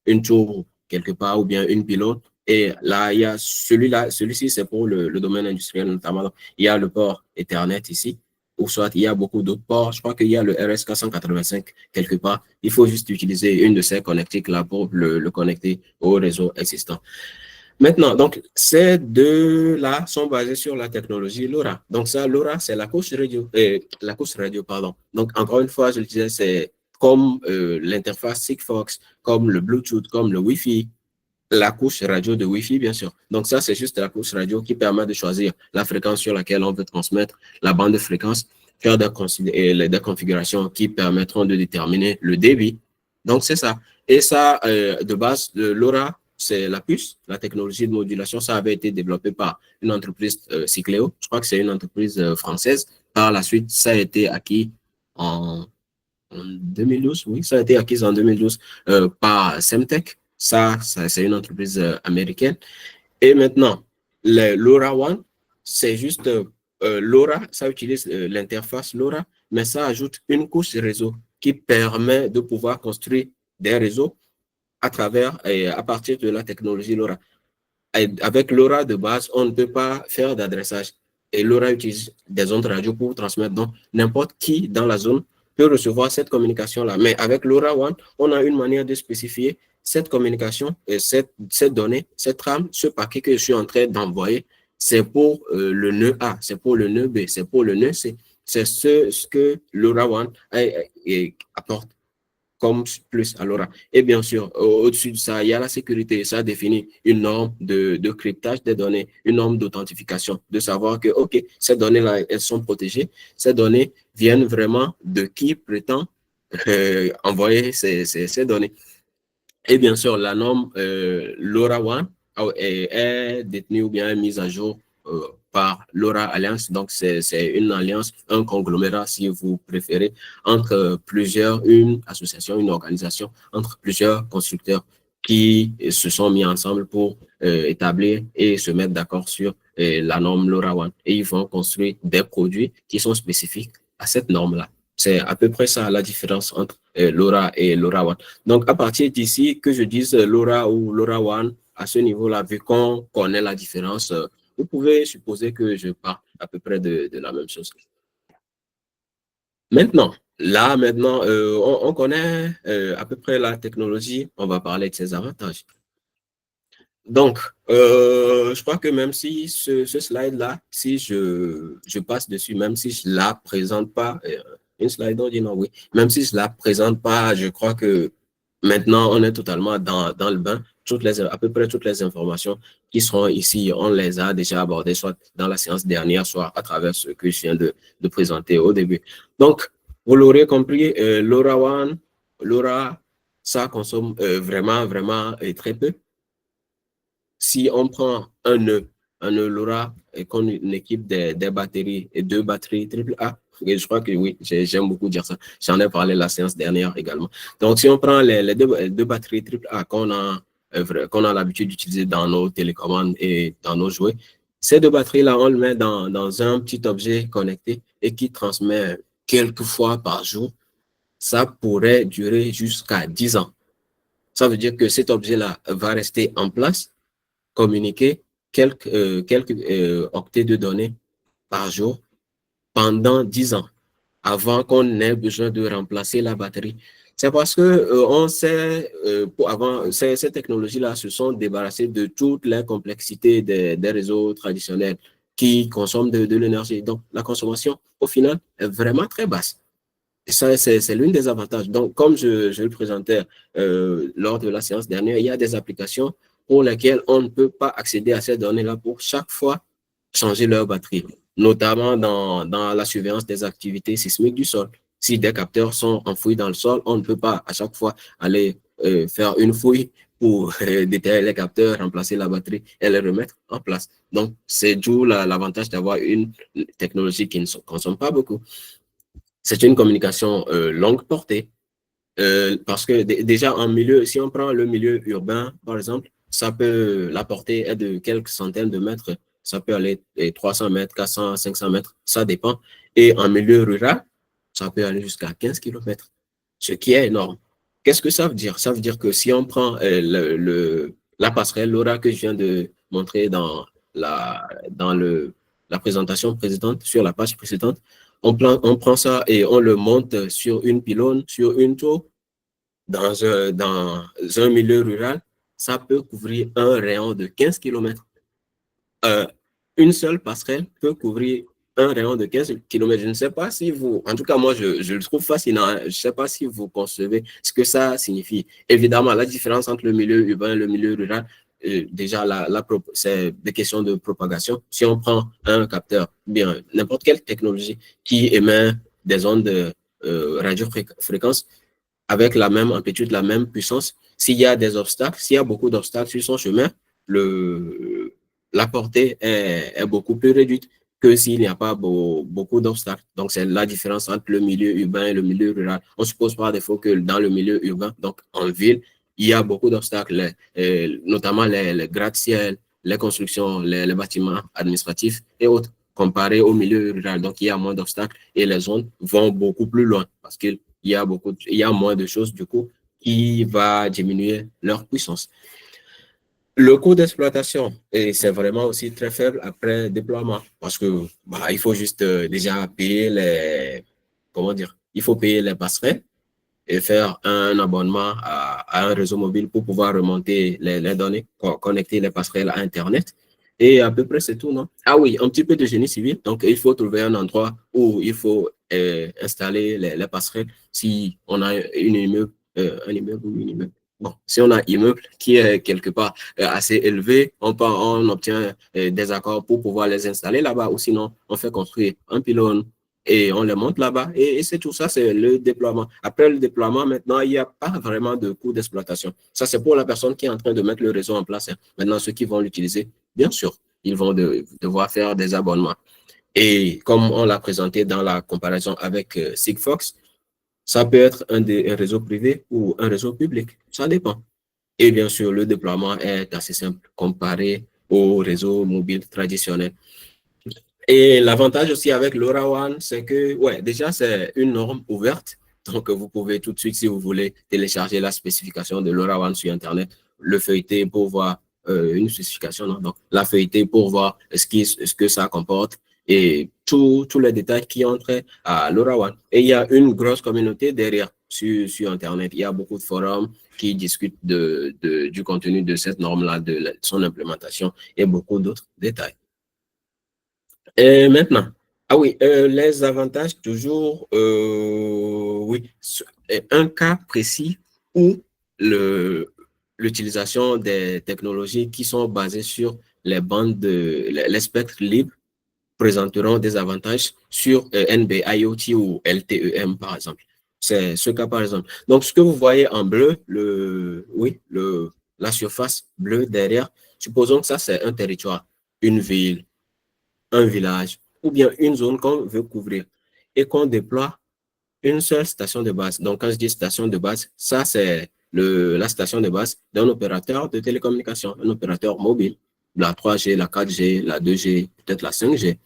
[SPEAKER 2] une tour quelque part ou bien une pylône. Et là, il y a celui-ci, c'est pour le domaine industriel notamment. Donc, il y a le port Ethernet ici, ou soit il y a beaucoup d'autres ports. Je crois qu'il y a le RS485 quelque part. Il faut juste utiliser une de ces connectiques-là pour le connecter au réseau existant. Maintenant, donc, ces deux-là sont basés sur la technologie LoRa. Donc, ça, LoRa, c'est la couche radio, pardon. Donc, encore une fois, je le disais, c'est comme l'interface Sigfox, comme le Bluetooth, comme le Wi-Fi, la couche radio de Wi-Fi, bien sûr. Donc, ça, c'est juste la couche radio qui permet de choisir la fréquence sur laquelle on veut transmettre la bande de fréquence, faire des configurations qui permettront de déterminer le débit. Donc, c'est ça. Et ça, de base, LoRa, c'est la puce, la technologie de modulation. Ça avait été développé par une entreprise Cycléo. Je crois que c'est une entreprise française. Par la suite, ça a été acquis en 2012. Oui, ça a été acquis en 2012 par Semtech. Ça c'est une entreprise américaine. Et maintenant, le LoRaWAN, c'est juste LoRa, ça utilise l'interface LoRa, mais ça ajoute une couche réseau qui permet de pouvoir construire des réseaux à travers et à partir de la technologie LoRa. Et avec LoRa de base, on ne peut pas faire d'adressage. Et LoRa utilise des ondes radio pour transmettre. Donc, n'importe qui dans la zone peut recevoir cette communication-là. Mais avec LoRaWAN, on a une manière de spécifier cette communication, cette donnée, cette trame, ce paquet que je suis en train d'envoyer, c'est pour le nœud A, c'est pour le nœud B, c'est pour le nœud C. C'est ce que LoRaWAN apporte comme plus à LoRa. Et bien sûr, au-dessus de ça, il y a la sécurité. Ça définit une norme de cryptage des données, une norme d'authentification, de savoir que, OK, ces données-là, elles sont protégées. Ces données viennent vraiment de qui prétend envoyer ces données. Et bien sûr, la norme LoRaWAN est détenue ou bien mise à jour par LoRa Alliance. Donc, c'est une alliance, un conglomérat, si vous préférez, entre une association, une organisation, entre plusieurs constructeurs qui se sont mis ensemble pour établir et se mettre d'accord sur la norme LoRaWAN. Et ils vont construire des produits qui sont spécifiques à cette norme-là. C'est à peu près ça la différence entre LoRa et LoRaWAN. Donc, à partir d'ici, que je dise LoRa ou LoRaWAN, à ce niveau-là, vu qu'on connaît la différence, vous pouvez supposer que je parle à peu près de la même chose. Maintenant, on connaît à peu près la technologie, on va parler de ses avantages. Donc, je crois que même si ce slide-là, si je passe dessus, même si je ne la présente pas, une slide, on dit non, oui, même si je ne la présente pas, je crois que maintenant, on est totalement dans le bain. À peu près toutes les informations qui seront ici, on les a déjà abordées, soit dans la séance dernière, soit à travers ce que je viens de présenter au début. Donc, vous l'aurez compris, LoRaWAN, LoRa, ça consomme vraiment très peu. Si on prend un nœud LoRa et qu'on équipe des batteries et 2 batteries AAA, et je crois que oui, j'aime beaucoup dire ça. J'en ai parlé la séance dernière également. Donc, si on prend les deux batteries AAA qu'on a l'habitude d'utiliser dans nos télécommandes et dans nos jouets, ces 2 batteries-là, on le met dans un petit objet connecté et qui transmet quelques fois par jour. Ça pourrait durer jusqu'à 10 ans. Ça veut dire que cet objet-là va rester en place, communiquer quelques octets de données par jour pendant 10 ans avant qu'on ait besoin de remplacer la batterie. C'est parce que on sait, avant, ces technologies-là se sont débarrassées de toutes les complexités des réseaux traditionnels qui consomment de l'énergie. Donc, la consommation, au final, est vraiment très basse. Et ça, c'est l'une des avantages. Donc, comme je le présentais lors de la séance dernière, il y a des applications pour lesquelles on ne peut pas accéder à ces données-là pour chaque fois changer leur batterie, notamment dans la surveillance des activités sismiques du sol. Si des capteurs sont enfouis dans le sol, on ne peut pas à chaque fois aller faire une fouille pour déterrer les capteurs, remplacer la batterie et les remettre en place. Donc, c'est d'où l'avantage d'avoir une technologie qui ne consomme pas beaucoup. C'est une communication longue portée. Parce que déjà en milieu, si on prend le milieu urbain, par exemple, la portée est de quelques centaines de mètres, ça peut aller 300 mètres, 400, 500 mètres, ça dépend. Et en milieu rural, ça peut aller jusqu'à 15 km, ce qui est énorme. Qu'est-ce que ça veut dire? Ça veut dire que si on prend la passerelle LoRa que je viens de montrer dans la présentation précédente, sur la page précédente, on prend ça et on le monte sur une pylône, sur une tour, dans un milieu rural, ça peut couvrir un rayon de 15 km. Une seule passerelle peut couvrir un rayon de 15 km. Je ne sais pas si vous, en tout cas moi je le trouve fascinant, je ne sais pas si vous concevez ce que ça signifie. Évidemment, la différence entre le milieu urbain et le milieu rural, déjà c'est des questions de propagation. Si on prend un capteur, bien n'importe quelle technologie qui émet des ondes de radiofréquence, avec la même amplitude, la même puissance. S'il y a des obstacles, s'il y a beaucoup d'obstacles sur son chemin, la portée est beaucoup plus réduite que s'il n'y a pas beaucoup d'obstacles. Donc, c'est la différence entre le milieu urbain et le milieu rural. On suppose par défaut que dans le milieu urbain, donc en ville, il y a beaucoup d'obstacles, notamment les gratte-ciel, les constructions, les bâtiments administratifs et autres, comparé au milieu rural. Donc, il y a moins d'obstacles et les zones vont beaucoup plus loin parce qu'il y a moins de choses, du coup, qui va diminuer leur puissance. Le coût d'exploitation, c'est vraiment aussi très faible après déploiement parce que il faut juste déjà payer il faut payer les passerelles et faire un abonnement à un réseau mobile pour pouvoir remonter les données, connecter les passerelles à Internet. Et à peu près, c'est tout, non? Ah oui, un petit peu de génie civil. Donc, il faut trouver un endroit où il faut installer les passerelles si on a un immeuble ou une immeuble. Bon, si on a un immeuble qui est quelque part assez élevé, on obtient des accords pour pouvoir les installer là-bas, ou sinon, on fait construire un pylône et on les monte là-bas. Et c'est tout ça, c'est le déploiement. Après le déploiement, maintenant, il n'y a pas vraiment de coût d'exploitation. Ça, c'est pour la personne qui est en train de mettre le réseau en place. Maintenant, ceux qui vont l'utiliser, bien sûr, ils vont devoir faire des abonnements. Et comme on l'a présenté dans la comparaison avec Sigfox, ça peut être un réseau privé ou un réseau public. Ça dépend. Et bien sûr, le déploiement est assez simple comparé au réseau mobile traditionnel. Et l'avantage aussi avec LoRaWAN, c'est que, déjà, c'est une norme ouverte. Donc, vous pouvez tout de suite, si vous voulez, télécharger la spécification de LoRaWAN sur Internet, le feuilleter pour voir une spécification, non? Donc, la feuilleter pour voir ce que ça comporte et tous les détails qui entrent à LoRaWAN. Et il y a une grosse communauté derrière sur Internet. Il y a beaucoup de forums qui discutent du contenu de cette norme-là, de son implémentation et beaucoup d'autres détails. Et maintenant, les avantages toujours, oui, un cas précis où l'utilisation des technologies qui sont basées sur les bandes les spectres libres présenteront des avantages sur NB-IoT ou LTEM, par exemple. C'est ce cas, par exemple. Donc, ce que vous voyez en bleu, la surface bleue derrière, supposons que ça, c'est un territoire, une ville, un village ou bien une zone qu'on veut couvrir et qu'on déploie une seule station de base. Donc, quand je dis station de base, ça, c'est la station de base d'un opérateur de télécommunication, un opérateur mobile, la 3G, la 4G, la 2G, peut-être la 5G.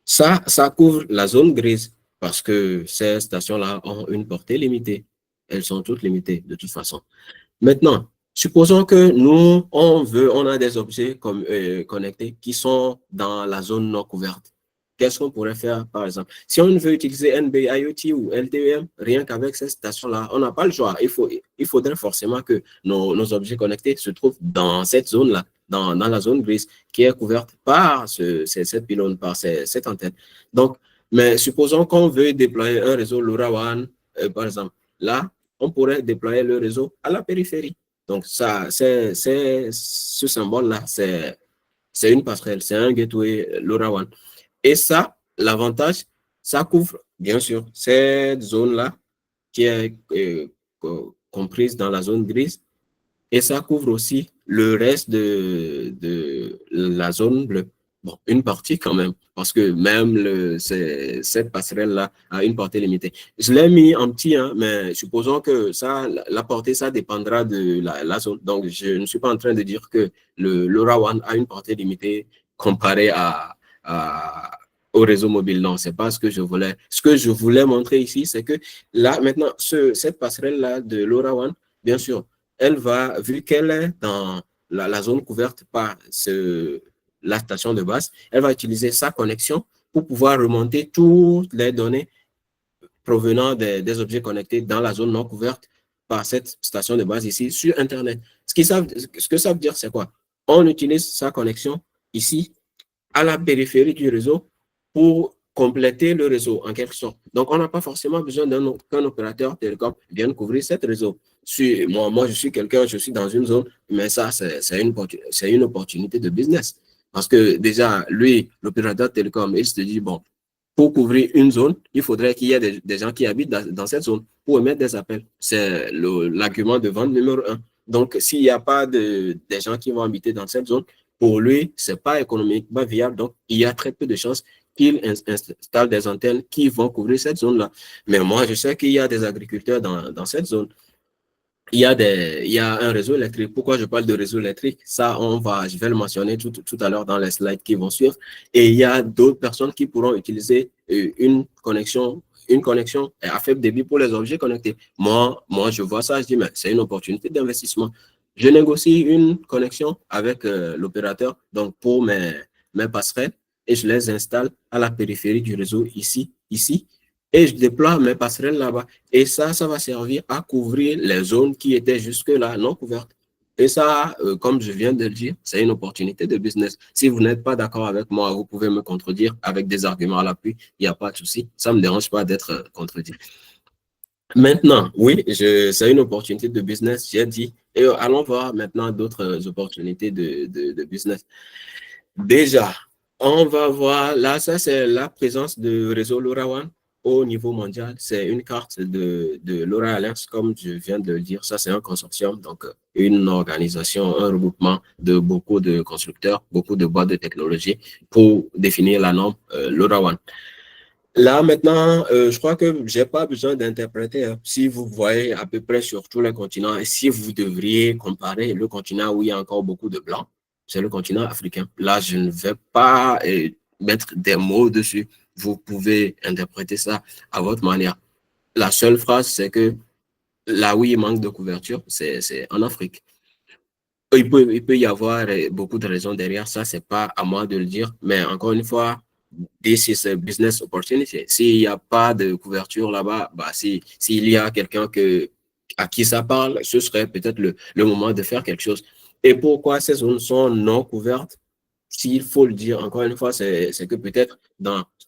[SPEAKER 2] Ça couvre la zone grise parce que ces stations-là ont une portée limitée. Elles sont toutes limitées de toute façon. Maintenant, supposons que nous, on a des objets connectés qui sont dans la zone non couverte. Qu'est-ce qu'on pourrait faire, par exemple? Si on veut utiliser NB-IoT ou LTEM, rien qu'avec ces stations-là, on n'a pas le choix. Il faudrait forcément que nos objets connectés se trouvent dans cette zone-là, dans la zone grise, qui est couverte par cette pylône, par cette antenne. Donc, mais supposons qu'on veut déployer un réseau LoRaWAN, par exemple. Là, on pourrait déployer le réseau à la périphérie. Donc, ça, ce symbole-là, c'est une passerelle, c'est un gateway LoRaWAN. Et ça, l'avantage, ça couvre, bien sûr, cette zone-là qui est comprise dans la zone grise. Et ça couvre aussi le reste de la zone bleue. Bon, une partie quand même, parce que même cette passerelle-là a une portée limitée. Je l'ai mis en petit, mais supposons que la portée, ça dépendra de la zone. Donc, je ne suis pas en train de dire que le LoRaWAN a une portée limitée comparée au réseau mobile. Non, c'est pas ce que je voulais. Ce que je voulais montrer ici, c'est que là, maintenant, cette passerelle-là de LoRaWAN, bien sûr, elle va, vu qu'elle est dans la zone couverte par la station de base, elle va utiliser sa connexion pour pouvoir remonter toutes les données provenant des objets connectés dans la zone non couverte par cette station de base ici sur Internet. Ce que ça veut dire, c'est quoi? On utilise sa connexion ici à la périphérie du réseau pour compléter le réseau en quelque sorte. Donc, on n'a pas forcément besoin qu'un opérateur télécom vienne couvrir cet réseau. Moi, je suis quelqu'un, je suis dans une zone, mais ça, c'est une opportunité de business. Parce que déjà, lui, l'opérateur télécom, il se dit, bon, pour couvrir une zone, il faudrait qu'il y ait des gens qui habitent dans cette zone. pour émettre des appels. C'est l'argument de vente numéro 1. Donc, s'il n'y a pas des gens qui vont habiter dans cette zone, pour lui, ce n'est pas économiquement viable. Donc, il y a très peu de chances qu'il installe des antennes qui vont couvrir cette zone-là. Mais moi, je sais qu'il y a des agriculteurs dans cette zone. Il y a un réseau électrique. Pourquoi je parle de réseau électrique? Ça, je vais le mentionner tout à l'heure dans les slides qui vont suivre. Et il y a d'autres personnes qui pourront utiliser une connexion à faible débit pour les objets connectés. Moi, je vois ça, je dis, mais c'est une opportunité d'investissement. Je négocie une connexion avec l'opérateur, donc pour mes passerelles, et je les installe à la périphérie du réseau ici, et je déploie mes passerelles là-bas. Et ça va servir à couvrir les zones qui étaient jusque-là non couvertes. Et ça, comme je viens de le dire, c'est une opportunité de business. Si vous n'êtes pas d'accord avec moi, vous pouvez me contredire avec des arguments à l'appui. Il n'y a pas de souci. Ça ne me dérange pas d'être contredit. Maintenant, oui, c'est une opportunité de business, j'ai dit. Et allons voir maintenant d'autres opportunités de business. Déjà, on va voir, là, ça c'est la présence de réseau LoRaWAN au niveau mondial. C'est une carte de LoRa Alliance, comme je viens de le dire. Ça, c'est un consortium, donc une organisation, un regroupement de beaucoup de constructeurs, beaucoup de boîtes de technologie pour définir la norme LoRaWAN. Là, maintenant, je crois que je n'ai pas besoin d'interpréter. Hein. Si vous voyez à peu près sur tous les continents, et si vous devriez comparer le continent où il y a encore beaucoup de blancs, c'est le continent africain. Là, je ne vais pas mettre des mots dessus. Vous pouvez interpréter ça à votre manière. La seule phrase, c'est que là où il manque de couverture, c'est en Afrique. Il peut y avoir beaucoup de raisons derrière ça, c'est pas à moi de le dire, mais encore une fois, this is a business opportunity. S'il n'y a pas de couverture là-bas, s'il y a quelqu'un à qui ça parle, ce serait peut-être le moment de faire quelque chose. Et pourquoi ces zones sont non couvertes? S'il faut le dire, encore une fois, c'est que peut-être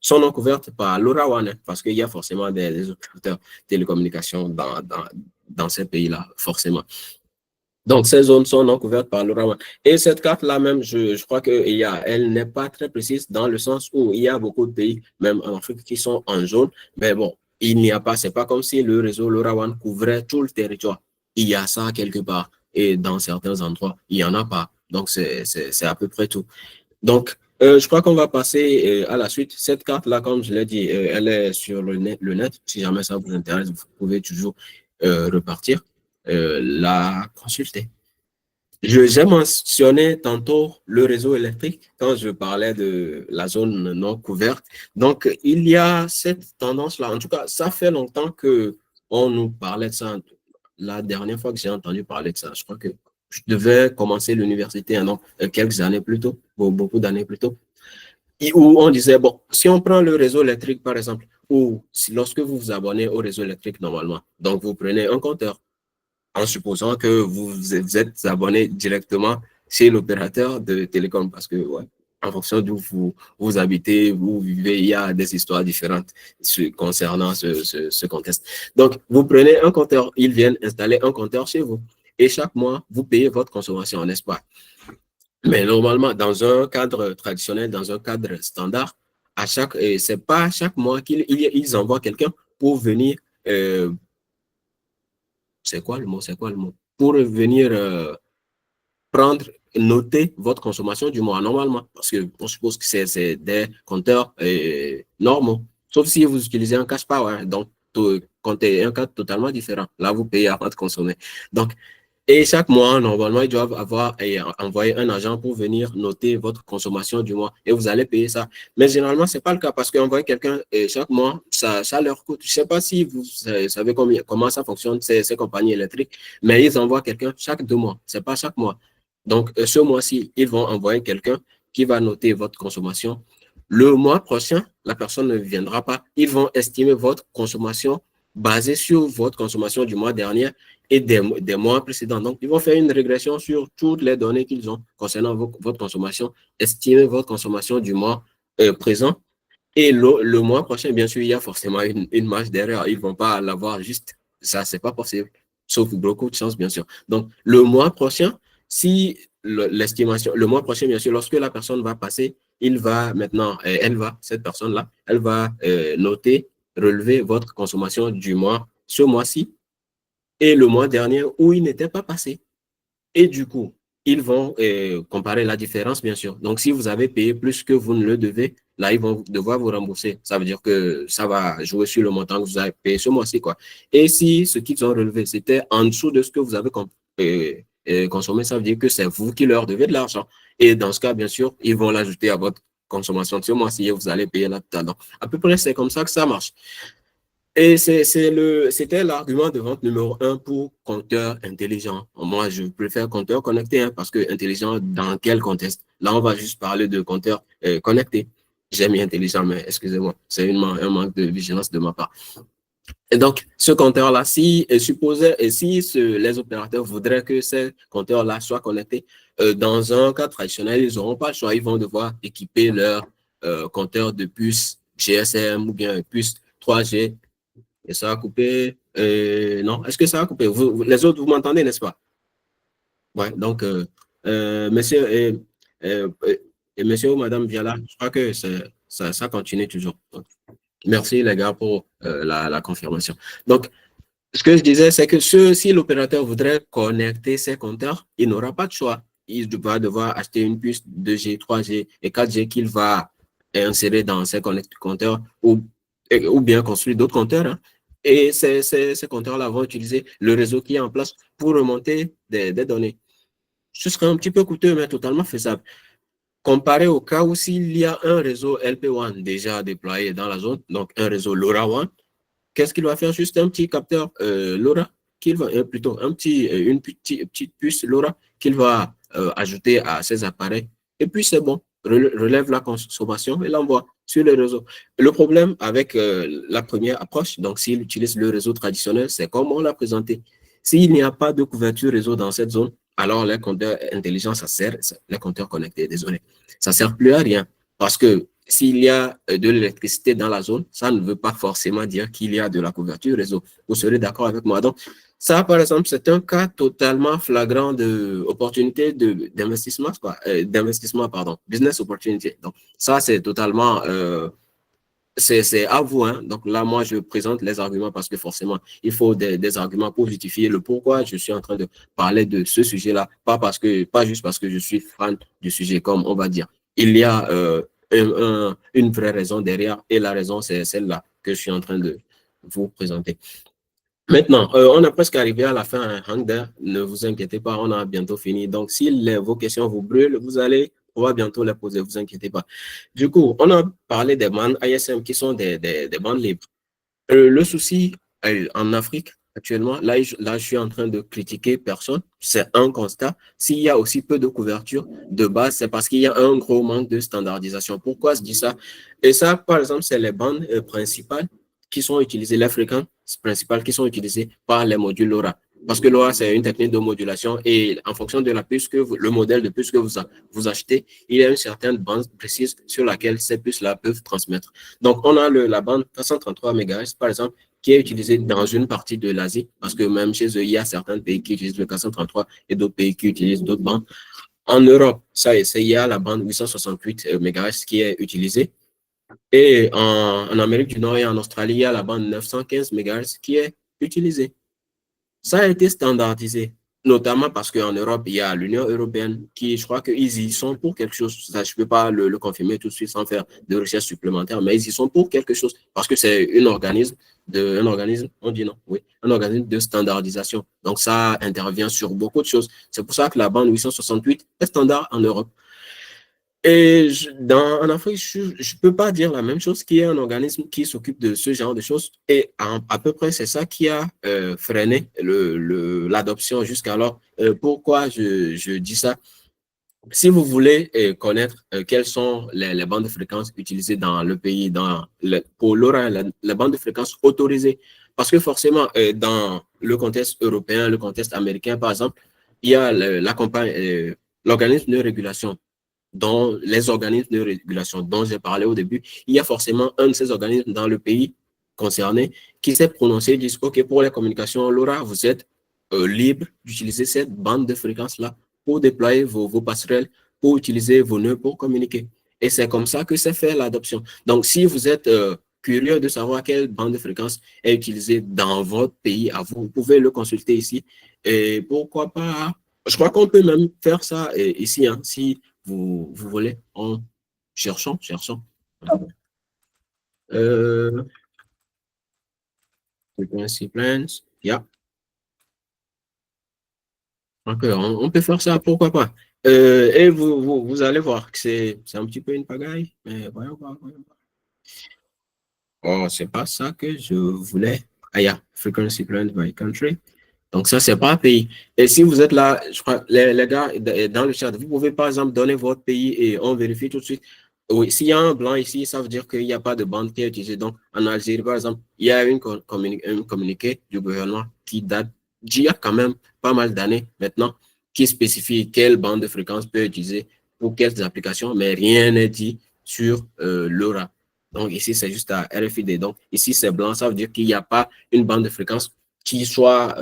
[SPEAKER 2] sont non couvertes par LoRaWAN, parce qu'il y a forcément des opérateurs de télécommunications dans ces pays-là, forcément. Donc, ces zones sont non couvertes par LoRaWAN. Et cette carte-là même, je crois elle n'est pas très précise dans le sens où il y a beaucoup de pays, même en Afrique, qui sont en jaune. Mais bon, il n'y a pas, c'est pas comme si le réseau LoRaWAN couvrait tout le territoire. Il y a ça quelque part. Et dans certains endroits, il n'y en a pas. Donc, c'est à peu près tout. Donc, je crois qu'on va passer à la suite. Cette carte-là, comme je l'ai dit, elle est sur le net. Si jamais ça vous intéresse, vous pouvez toujours repartir. La consulter. J'ai mentionné tantôt le réseau électrique quand je parlais de la zone non couverte. Donc, il y a cette tendance-là. En tout cas, ça fait longtemps qu'on nous parlait de ça. La dernière fois que j'ai entendu parler de ça, je crois que je devais commencer l'université quelques années plus tôt, beaucoup d'années plus tôt, où on disait, bon, si on prend le réseau électrique, par exemple, ou lorsque vous vous abonnez au réseau électrique normalement, donc vous prenez un compteur, en supposant que vous êtes abonné directement chez l'opérateur de télécom, parce que en fonction d'où vous habitez, vous vivez, il y a des histoires différentes concernant ce contexte. Donc, vous prenez un compteur, ils viennent installer un compteur chez vous, et chaque mois, vous payez votre consommation, n'est-ce pas? Mais normalement, dans un cadre traditionnel, dans un cadre standard, c'est pas chaque mois qu'ils envoient quelqu'un pour venir c'est quoi le mot? Pour venir noter votre consommation du mois normalement, parce qu'on suppose que c'est des compteurs normaux. Sauf si vous utilisez un cash power, donc comptez un cadre totalement différent. Là, vous payez avant de consommer. Donc, et chaque mois, normalement, ils doivent envoyer un agent pour venir noter votre consommation du mois et vous allez payer ça. Mais généralement, ce n'est pas le cas parce qu'envoyer quelqu'un chaque mois, ça leur coûte. Je ne sais pas si vous savez comment ça fonctionne, ces compagnies électriques, mais ils envoient quelqu'un chaque 2 mois. Ce n'est pas chaque mois. Donc, ce mois-ci, ils vont envoyer quelqu'un qui va noter votre consommation. Le mois prochain, la personne ne viendra pas. Ils vont estimer votre consommation basée sur votre consommation du mois dernier et des mois précédents. Donc, ils vont faire une régression sur toutes les données qu'ils ont concernant votre consommation, estimer votre consommation du mois présent. Et le mois prochain, bien sûr, il y a forcément une marge d'erreur. Ils ne vont pas l'avoir juste. Ça, ce n'est pas possible. Sauf beaucoup de chance, bien sûr. Donc, le mois prochain, si l'estimation, le mois prochain, bien sûr, lorsque la personne va passer, cette personne-là, elle va noter, relever votre consommation du mois ce mois-ci et le mois dernier où il n'était pas passé. Et du coup, ils vont comparer la différence, bien sûr. Donc, si vous avez payé plus que vous ne le devez, là, ils vont devoir vous rembourser. Ça veut dire que ça va jouer sur le montant que vous avez payé ce mois-ci, quoi. Et si ce qu'ils ont relevé, c'était en dessous de ce que vous avez consommé, ça veut dire que c'est vous qui leur devez de l'argent. Et dans ce cas, bien sûr, ils vont l'ajouter à votre consommation de ce mois-ci et vous allez payer là-dedans. À peu près, c'est comme ça que ça marche. Et c'était l'argument de vente numéro 1 pour compteur intelligent. Moi, je préfère compteur connecté hein, parce que intelligent, dans quel contexte? Là, on va juste parler de compteur connecté. J'ai mis intelligent, mais excusez-moi, c'est un manque de vigilance de ma part. Et donc, ce compteur-là, si les opérateurs voudraient que ces compteurs-là soient connectés, dans un cas traditionnel, ils n'auront pas le choix. Ils vont devoir équiper leur compteur de puce GSM ou bien puce 3G. Et ça a coupé. Non, est-ce que ça a coupé? Les autres, vous m'entendez, n'est-ce pas? Ouais, donc, monsieur et monsieur ou madame Viala, je crois que ça continue toujours. Donc, merci les gars pour la confirmation. Donc, ce que je disais, c'est que si l'opérateur voudrait connecter ses compteurs, il n'aura pas de choix. Il va devoir acheter une puce 2G, 3G et 4G qu'il va insérer dans ses compteurs ou bien construire d'autres compteurs. Hein. Et ces compteurs-là vont utiliser le réseau qui est en place pour remonter des données. Ce serait un petit peu coûteux, mais totalement faisable. Comparé au cas où s'il y a un réseau LP1 déjà déployé dans la zone, donc un réseau LoRaWAN, qu'est-ce qu'il va faire? Juste un petit capteur LoRa, plutôt une petite puce LoRa qu'il va ajouter à ses appareils. Et puis c'est bon, relève la consommation et l'envoie sur le réseau. Le problème avec la première approche, donc s'il utilise le réseau traditionnel, c'est comme on l'a présenté. S'il n'y a pas de couverture réseau dans cette zone, alors les compteurs intelligents, les compteurs connectés, désolé, ça ne sert plus à rien. Parce que s'il y a de l'électricité dans la zone, ça ne veut pas forcément dire qu'il y a de la couverture réseau. Vous serez d'accord avec moi. Donc, ça, par exemple, c'est un cas totalement flagrant d'opportunité d'investissement, business opportunity. Donc, ça, c'est totalement, c'est à vous. Hein. Donc là, moi, je présente les arguments parce que forcément, il faut des arguments pour justifier le pourquoi je suis en train de parler de ce sujet-là. Pas juste parce que je suis fan du sujet, comme on va dire. Il y a une vraie raison derrière et la raison, c'est celle-là que je suis en train de vous présenter. Maintenant, on est presque arrivé à la fin, hein, Hangda. Ne vous inquiétez pas, on a bientôt fini. Donc, si vos questions vous brûlent, on va bientôt les poser, vous inquiétez pas. Du coup, on a parlé des bandes ISM qui sont des bandes libres. Le souci en Afrique, actuellement, là, je suis en train de critiquer personne. C'est un constat. S'il y a aussi peu de couverture de base, c'est parce qu'il y a un gros manque de standardisation. Pourquoi je dis ça? Et ça, par exemple, c'est les bandes principales qui sont utilisées, les fréquences principales qui sont utilisées par les modules LoRa. Parce que LoRa, c'est une technique de modulation et en fonction de la puce le modèle de puce que vous achetez, il y a une certaine bande précise sur laquelle ces puces-là peuvent transmettre. Donc, on a la bande 433 MHz, par exemple, qui est utilisée dans une partie de l'Asie, parce que même chez eux, il y a certains pays qui utilisent le 433 et d'autres pays qui utilisent d'autres bandes. En Europe, il y a la bande 868 MHz qui est utilisée. Et en Amérique du Nord et en Australie, il y a la bande 915 MHz qui est utilisée. Ça a été standardisé, notamment parce qu'en Europe, il y a l'Union européenne qui, je crois qu'ils y sont pour quelque chose. Ça, je ne peux pas le confirmer tout de suite sans faire de recherche supplémentaire, mais ils y sont pour quelque chose parce que c'est un organisme, on dit non, oui, un organisme de standardisation. Donc, ça intervient sur beaucoup de choses. C'est pour ça que la bande 868 est standard en Europe. Et en Afrique, je ne peux pas dire la même chose, qui est un organisme qui s'occupe de ce genre de choses. Et à peu près, c'est ça qui a freiné l'adoption jusqu'alors. Pourquoi je dis ça? Si vous voulez connaître quelles sont les bandes de fréquences utilisées dans le pays, pour LoRa, les bandes de fréquences autorisées, parce que forcément, dans le contexte européen, le contexte américain, par exemple, il y a l'organisme de régulation les organismes de régulation dont j'ai parlé au début, il y a forcément un de ces organismes dans le pays concerné qui s'est prononcé et dit « Ok, pour les communications LoRa, vous êtes libre d'utiliser cette bande de fréquence-là pour déployer vos passerelles, pour utiliser vos nœuds pour communiquer. » Et c'est comme ça que s'est fait l'adoption. Donc, si vous êtes curieux de savoir quelle bande de fréquence est utilisée dans votre pays à vous, vous pouvez le consulter ici. Et pourquoi pas, je crois qu'on peut même faire ça ici, hein, si vous voulez, en cherchant. Frequency plans, yeah. Donc, on peut faire ça, pourquoi pas. Et vous allez voir que c'est un petit peu une pagaille, mais voyons voir. Oh, c'est pas ça que je voulais. Ah, yeah, frequency planned by country. Donc, ça, c'est pas un pays. Et si vous êtes là, je crois, les gars, dans le chat, vous pouvez, par exemple, donner votre pays et on vérifie tout de suite. Oui, s'il y a un blanc ici, ça veut dire qu'il n'y a pas de bande qui est utilisée. Donc, en Algérie, par exemple, il y a un communiqué du gouvernement qui date d'il y a quand même pas mal d'années maintenant, qui spécifie quelle bande de fréquence peut être utilisée pour quelles applications, mais rien n'est dit sur LoRa. Donc, ici, c'est juste à RFID. Donc, ici, c'est blanc, ça veut dire qu'il n'y a pas une bande de fréquence qui soit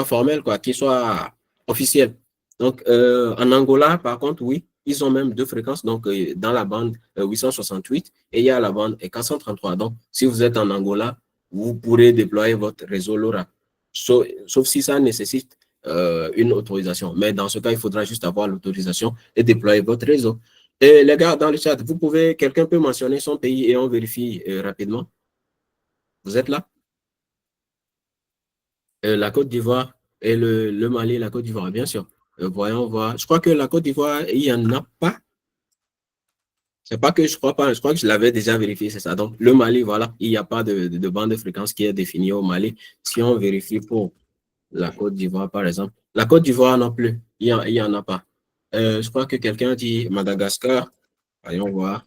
[SPEAKER 2] formelle, quoi, qui soit officielle. Donc, en Angola, par contre, oui, ils ont même deux fréquences. Donc, dans la bande 868 et il y a la bande 433. Donc, si vous êtes en Angola, vous pourrez déployer votre réseau LoRa. Sauf si ça nécessite une autorisation. Mais dans ce cas, il faudra juste avoir l'autorisation et déployer votre réseau. Et les gars, dans le chat, quelqu'un peut mentionner son pays et on vérifie rapidement. Vous êtes là? La Côte d'Ivoire et le Mali et la Côte d'Ivoire, bien sûr. Voyons voir. Je crois que la Côte d'Ivoire, il n'y en a pas. C'est pas que je crois pas, je crois que je l'avais déjà vérifié, c'est ça. Donc, le Mali, voilà, il n'y a pas de bande de fréquence qui est définie au Mali. Si on vérifie pour la Côte d'Ivoire, par exemple, la Côte d'Ivoire non plus, il n'y en a pas. Je crois que quelqu'un dit Madagascar. Voyons voir.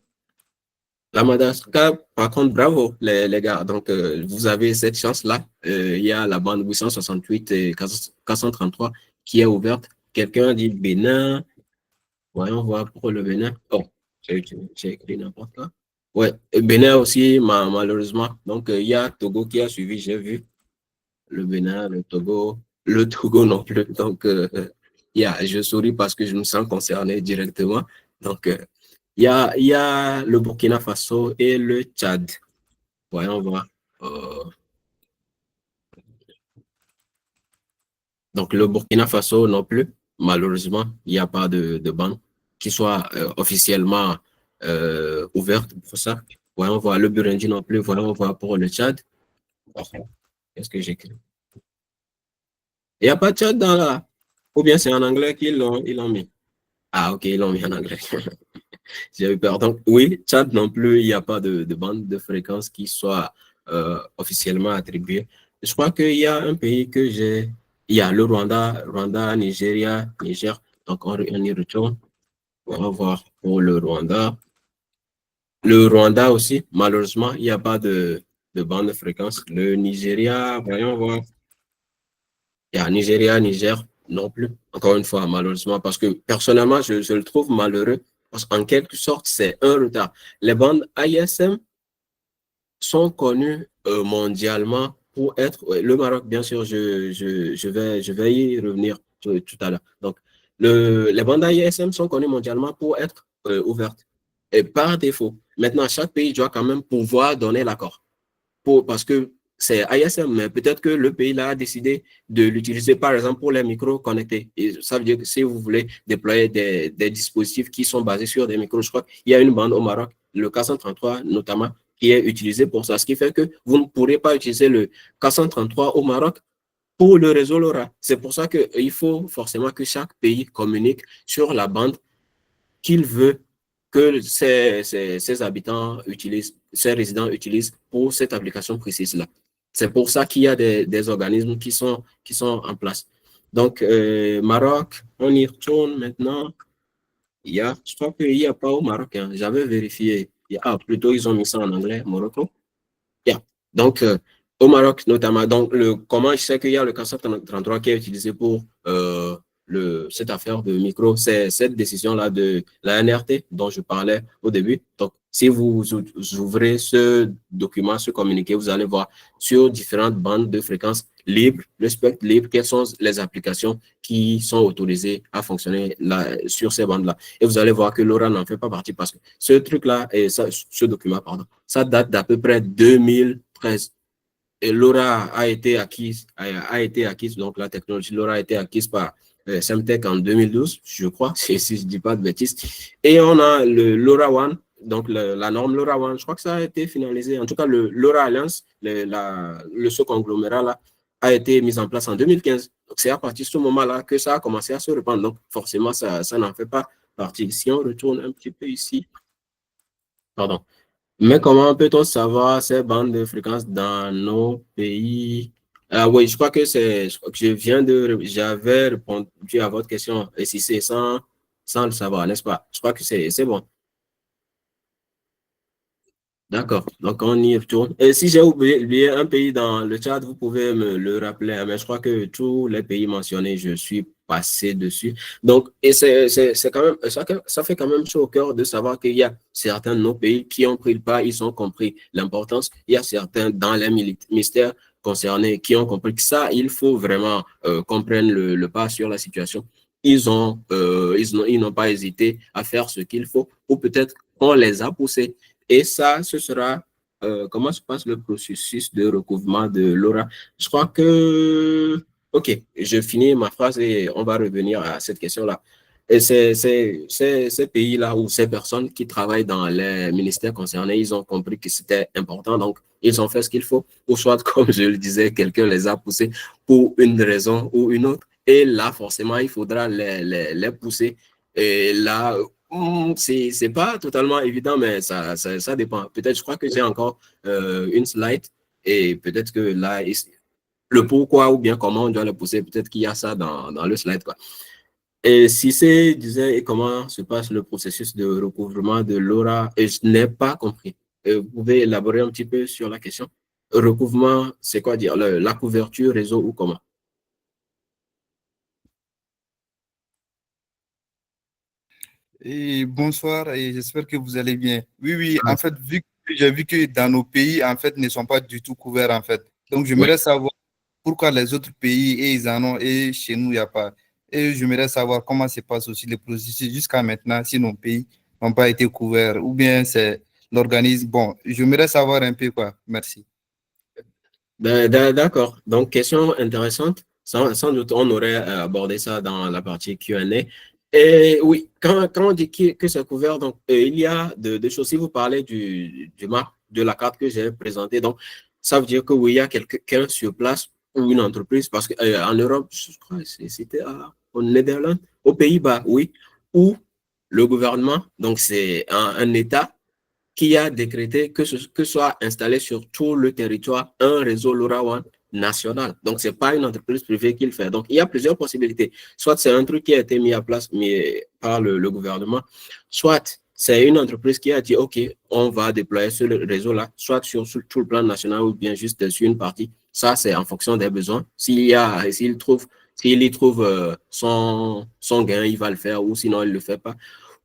[SPEAKER 2] La Madagascar, par contre, bravo, les gars. Donc, vous avez cette chance-là. Il y a la bande 868 et 433 qui est ouverte. Quelqu'un dit Bénin. Voyons voir pour le Bénin. Oh, j'ai écrit n'importe quoi. Ouais, et Bénin aussi, malheureusement. Donc, il y a Togo qui a suivi, j'ai vu. Le Bénin, le Togo non plus. Donc, je souris parce que je me sens concerné directement. Donc, il y a le Burkina Faso et le Tchad. Voyons voir. Donc, le Burkina Faso non plus. Malheureusement, il n'y a pas de bande qui soit officiellement ouverte pour ça. Voyons voir le Burundi non plus. Voyons voir pour le Tchad. Qu'est-ce que j'écris? Il n'y a pas de Tchad dans la... Ou bien c'est en anglais qu'ils l'ont mis. Ah, ok, ils l'ont mis en anglais. J'ai eu peur. Donc, oui, Tchad non plus, il n'y a pas de bande de fréquence qui soit officiellement attribuée. Je crois qu'il y a un pays que j'ai. Il y a le Rwanda, Nigeria, Niger. Donc, on y retourne. On va voir pour le Rwanda. Le Rwanda aussi, malheureusement, il n'y a pas de bande de fréquence. Le Nigeria, voyons voir. Il y a Nigeria, Niger, non plus. Encore une fois, malheureusement, parce que personnellement, je le trouve malheureux. Parce qu'en quelque sorte, c'est un retard. Les bandes ISM sont connues mondialement pour être... Le Maroc, bien sûr, je vais y revenir tout à l'heure. Donc, les bandes ISM sont connues mondialement pour être ouvertes. Et par défaut. Maintenant, chaque pays doit quand même pouvoir donner l'accord. Parce que c'est ISM, mais peut-être que le pays là a décidé de l'utiliser, par exemple, pour les micros connectés. Et ça veut dire que si vous voulez déployer des dispositifs qui sont basés sur des micros, je crois qu'il y a une bande au Maroc, le 433 notamment, qui est utilisé pour ça. Ce qui fait que vous ne pourrez pas utiliser le 433 au Maroc pour le réseau LoRa. C'est pour ça qu'il faut forcément que chaque pays communique sur la bande qu'il veut que ses habitants utilisent, ses résidents utilisent pour cette application précise-là. C'est pour ça qu'il y a des organismes qui sont en place. Donc, Maroc, on y retourne maintenant. Je crois qu'il n'y a pas au Maroc, hein. J'avais vérifié. Plutôt, ils ont mis ça en anglais, Morocco. Donc, au Maroc notamment, donc comment je sais qu'il y a le 433 qui est utilisé pour cette affaire de micro, c'est cette décision-là de la NRT dont je parlais au début. Donc, si vous ouvrez ce document, ce communiqué, vous allez voir sur différentes bandes de fréquences libres, le spectre libre, quelles sont les applications qui sont autorisées à fonctionner sur ces bandes-là. Et vous allez voir que LoRa n'en fait pas partie parce que ce truc-là, ce document, pardon, ça date d'à peu près 2013. Et LoRa a été acquise, donc la technologie LoRa a été acquise par Semtech en 2012, je crois, si je ne dis pas de bêtises. Et on a le LoRaWAN, donc la norme LoRaWAN, je crois que ça a été finalisé. En tout cas, le LoRa Alliance, ce conglomérat-là, a été mis en place en 2015. Donc, c'est à partir de ce moment-là que ça a commencé à se répandre. Donc, forcément, ça n'en fait pas partie. Si on retourne un petit peu ici, pardon. Mais comment peut-on savoir ces bandes de fréquences dans nos pays? Ah oui, je crois que j'avais répondu à votre question. Et si c'est sans le savoir, n'est-ce pas? Je crois que c'est bon. D'accord, donc on y retourne. Et si j'ai oublié un pays dans le chat, vous pouvez me le rappeler, hein, mais je crois que tous les pays mentionnés, je suis passé dessus. Donc, et c'est quand même, ça fait quand même chaud au cœur de savoir qu'il y a certains de nos pays qui ont pris le pas, ils ont compris l'importance. Il y a certains dans les ministères concernés qui ont compris que ça, il faut vraiment comprendre le pas sur la situation. Ils n'ont pas hésité à faire ce qu'il faut, ou peut-être on les a poussés. Et ça, ce sera comment se passe le processus de recouvrement de LoRa. Je crois que, OK, je finis ma phrase et on va revenir à cette question-là. Et ces pays-là ou ces personnes qui travaillent dans les ministères concernés, ils ont compris que c'était important, donc ils ont fait ce qu'il faut. Ou soit, comme je le disais, quelqu'un les a poussés pour une raison ou une autre. Et là, forcément, il faudra les pousser. Et là, c'est pas totalement évident, mais ça dépend. Peut-être, je crois que j'ai encore une slide et peut-être que là, le pourquoi ou bien comment on doit le pousser, peut-être qu'il y a ça dans le slide, quoi. Et si c'est, disait, et comment se passe le processus de recouvrement de LoRa, et je n'ai pas compris. Vous pouvez élaborer un petit peu sur la question. Recouvrement, c'est quoi dire? La couverture réseau ou comment?
[SPEAKER 4] Et bonsoir, et j'espère que vous allez bien. Oui, oui, en fait, vu que j'ai vu que dans nos pays, en fait, ne sont pas du tout couverts, en fait. Donc,
[SPEAKER 2] Oui.
[SPEAKER 4] j'aimerais savoir pourquoi les autres pays, et ils en ont, et chez nous, il n'y a pas. Et j'aimerais savoir comment se passe aussi le processus jusqu'à maintenant, si nos pays n'ont pas été couverts, ou bien c'est l'organisme. Bon, j'aimerais savoir un peu quoi. Merci.
[SPEAKER 2] D'accord. Donc, question intéressante. Sans doute, on aurait abordé ça dans la partie Q&A. Et oui, quand on dit que c'est couvert, donc il y a des choses. Si vous parlez du map, de la carte que j'ai présentée, donc ça veut dire que oui, il y a quelqu'un sur place ou une entreprise, parce qu'en Europe, je crois que c'était au Netherlands, aux Pays-Bas, oui, où le gouvernement, donc c'est un État qui a décrété que soit installé sur tout le territoire un réseau LoRaWAN national. Donc, ce n'est pas une entreprise privée qui le fait. Donc, il y a plusieurs possibilités. Soit c'est un truc qui a été mis à place par le gouvernement, soit c'est une entreprise qui a dit, OK, on va déployer ce réseau-là, soit sur tout le plan national ou bien juste sur une partie. Ça, c'est en fonction des besoins. S'il y trouve son gain, il va le faire, ou sinon, il ne le fait pas.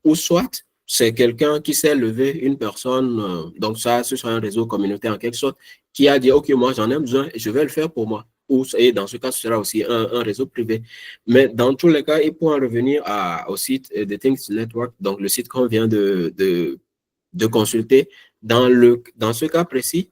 [SPEAKER 2] Ou soit c'est quelqu'un qui s'est levé, une personne, donc ça, ce sera un réseau communautaire en quelque sorte, qui a dit, OK, moi, j'en ai besoin, je vais le faire pour moi. Et dans ce cas, ce sera aussi un réseau privé. Mais dans tous les cas, il faut en revenir au site de Things Network, donc le site qu'on vient de consulter. Dans ce cas précis,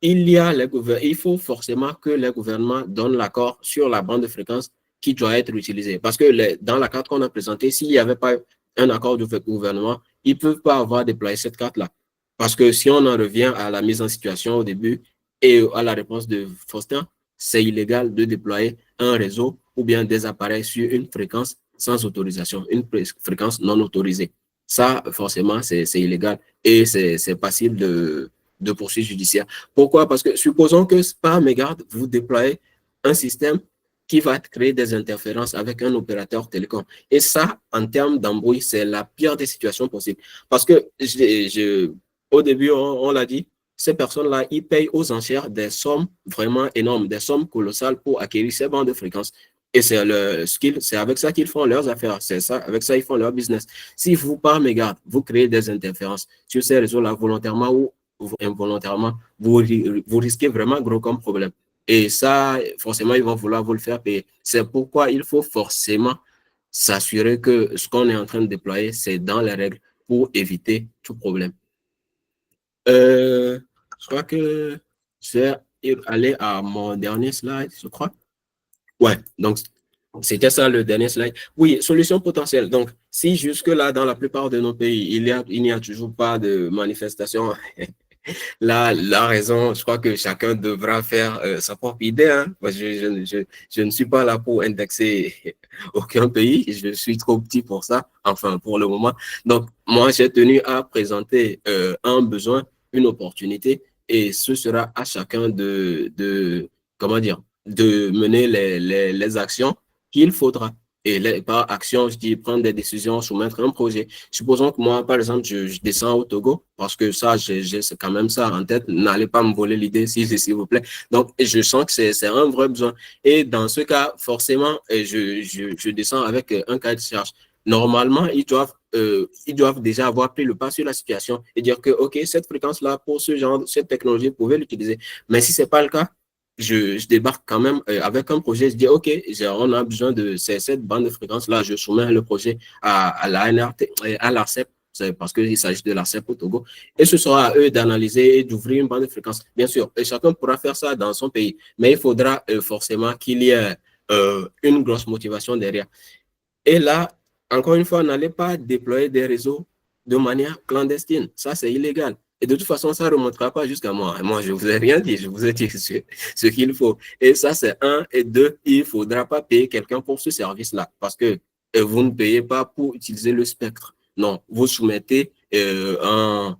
[SPEAKER 2] il faut forcément que les gouvernements donnent l'accord sur la bande de fréquence qui doit être utilisée. Parce que dans la carte qu'on a présentée, s'il n'y avait pas un accord du gouvernement, ils ne peuvent pas avoir déployé cette carte-là. Parce que si on en revient à la mise en situation au début et à la réponse de Faustin, c'est illégal de déployer un réseau ou bien des appareils sur une fréquence sans autorisation, une fréquence non autorisée. Ça, forcément, c'est illégal et c'est passible de poursuites judiciaires. Pourquoi? Parce que supposons que par mégarde, vous déployez un système qui va créer des interférences avec un opérateur télécom. Et ça, en termes d'embrouille, c'est la pire des situations possibles. Parce que, au début, on l'a dit, ces personnes-là, ils payent aux enchères des sommes vraiment énormes, des sommes colossales pour acquérir ces bandes de fréquences. Et c'est le skill, c'est avec ça qu'ils font leurs affaires, c'est ça, avec ça ils font leur business. Si vous, par mégarde, vous créez des interférences sur ces réseaux-là, volontairement ou involontairement, vous risquez vraiment gros comme problème. Et ça, forcément, ils vont vouloir vous le faire payer. C'est pourquoi il faut forcément s'assurer que ce qu'on est en train de déployer, c'est dans les règles pour éviter tout problème. Je crois que je vais aller à mon dernier slide, je crois. Ouais, donc c'était ça le dernier slide. Oui, solution potentielle. Donc, si jusque-là, dans la plupart de nos pays, il n'y a toujours pas de manifestation, là, la raison, je crois que chacun devra faire sa propre idée. Hein. Moi, je ne suis pas là pour indexer aucun pays. Je suis trop petit pour ça, enfin, pour le moment. Donc, moi, j'ai tenu à présenter un besoin, une opportunité, et ce sera à chacun comment dire, de mener les actions qu'il faudra. Et par action, je dis prendre des décisions, soumettre un projet. Supposons que moi, par exemple, je descends au Togo, parce que ça, j'ai quand même ça en tête. N'allez pas me voler l'idée, s'il vous plaît. Donc, je sens que c'est un vrai besoin. Et dans ce cas, forcément, je descends avec un cahier de charge. Normalement, ils doivent déjà avoir pris le pas sur la situation et dire que, OK, cette fréquence-là, pour ce genre, cette technologie, vous pouvez l'utiliser. Mais si ce n'est pas le cas, je débarque quand même avec un projet. Je dis, OK, on a besoin de cette bande de fréquence-là. Je soumets le projet à la NRT, à l'ARCEP, parce qu'il s'agit de l'ARCEP au Togo. Et ce sera à eux d'analyser et d'ouvrir une bande de fréquence. Bien sûr, et chacun pourra faire ça dans son pays, mais il faudra forcément qu'il y ait une grosse motivation derrière. Et là, encore une fois, n'allez pas déployer des réseaux de manière clandestine. Ça, c'est illégal. Et de toute façon, ça ne remontera pas jusqu'à moi. Moi, je ne vous ai rien dit. Je vous ai dit ce qu'il faut. Et ça, c'est un. Et deux, il ne faudra pas payer quelqu'un pour ce service-là. Parce que vous ne payez pas pour utiliser le spectre. Non, vous soumettez une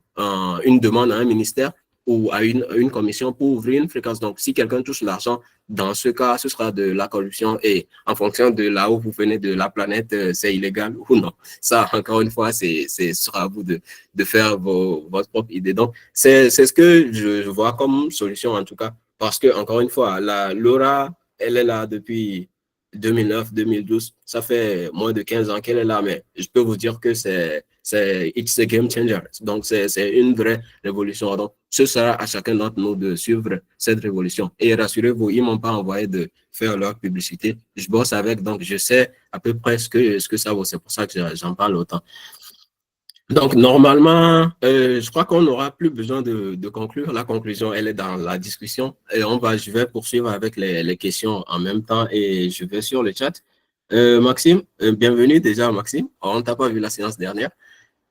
[SPEAKER 2] demande à un ministère ou à une commission pour ouvrir une fréquence. Donc, si quelqu'un touche l'argent, dans ce cas, ce sera de la corruption et en fonction de là où vous venez de la planète, c'est illégal ou non. Ça, encore une fois, ce sera à vous de faire votre propre idée. Donc, c'est ce que je vois comme solution en tout cas, parce que, encore une fois, Laura, elle est là depuis 2009, 2012. Ça fait moins de 15 ans qu'elle est là, mais je peux vous dire que it's a game changer. Donc, c'est une vraie révolution. Donc, ce sera à chacun d'entre nous de suivre cette révolution. Et rassurez-vous, ils ne m'ont pas envoyé de faire leur publicité. Je bosse avec, donc je sais à peu près ce que ça vaut. C'est pour ça que j'en parle autant. Donc, normalement, je crois qu'on n'aura plus besoin de conclure. La conclusion, elle est dans la discussion. Et je vais poursuivre avec les questions en même temps et je vais sur le chat. Maxime, bienvenue déjà, Maxime. On ne t'a pas vu la séance dernière.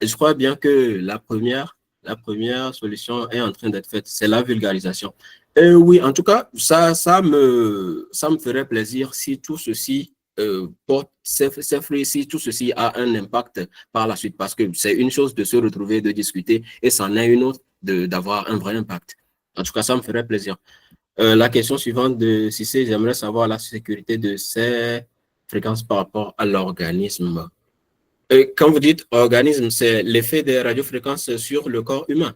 [SPEAKER 2] Et je crois bien que la première solution est en train d'être faite, c'est la vulgarisation. Oui, en tout cas, ça me ferait plaisir si tout ceci porte ses fruits, si tout ceci a un impact par la suite, parce que c'est une chose de se retrouver, de discuter, et c'en est une autre d'avoir un vrai impact. En tout cas, ça me ferait plaisir. La question suivante de Cissé, j'aimerais savoir la sécurité de ces fréquences par rapport à l'organisme. Quand vous dites organisme, c'est l'effet des radiofréquences sur le corps humain.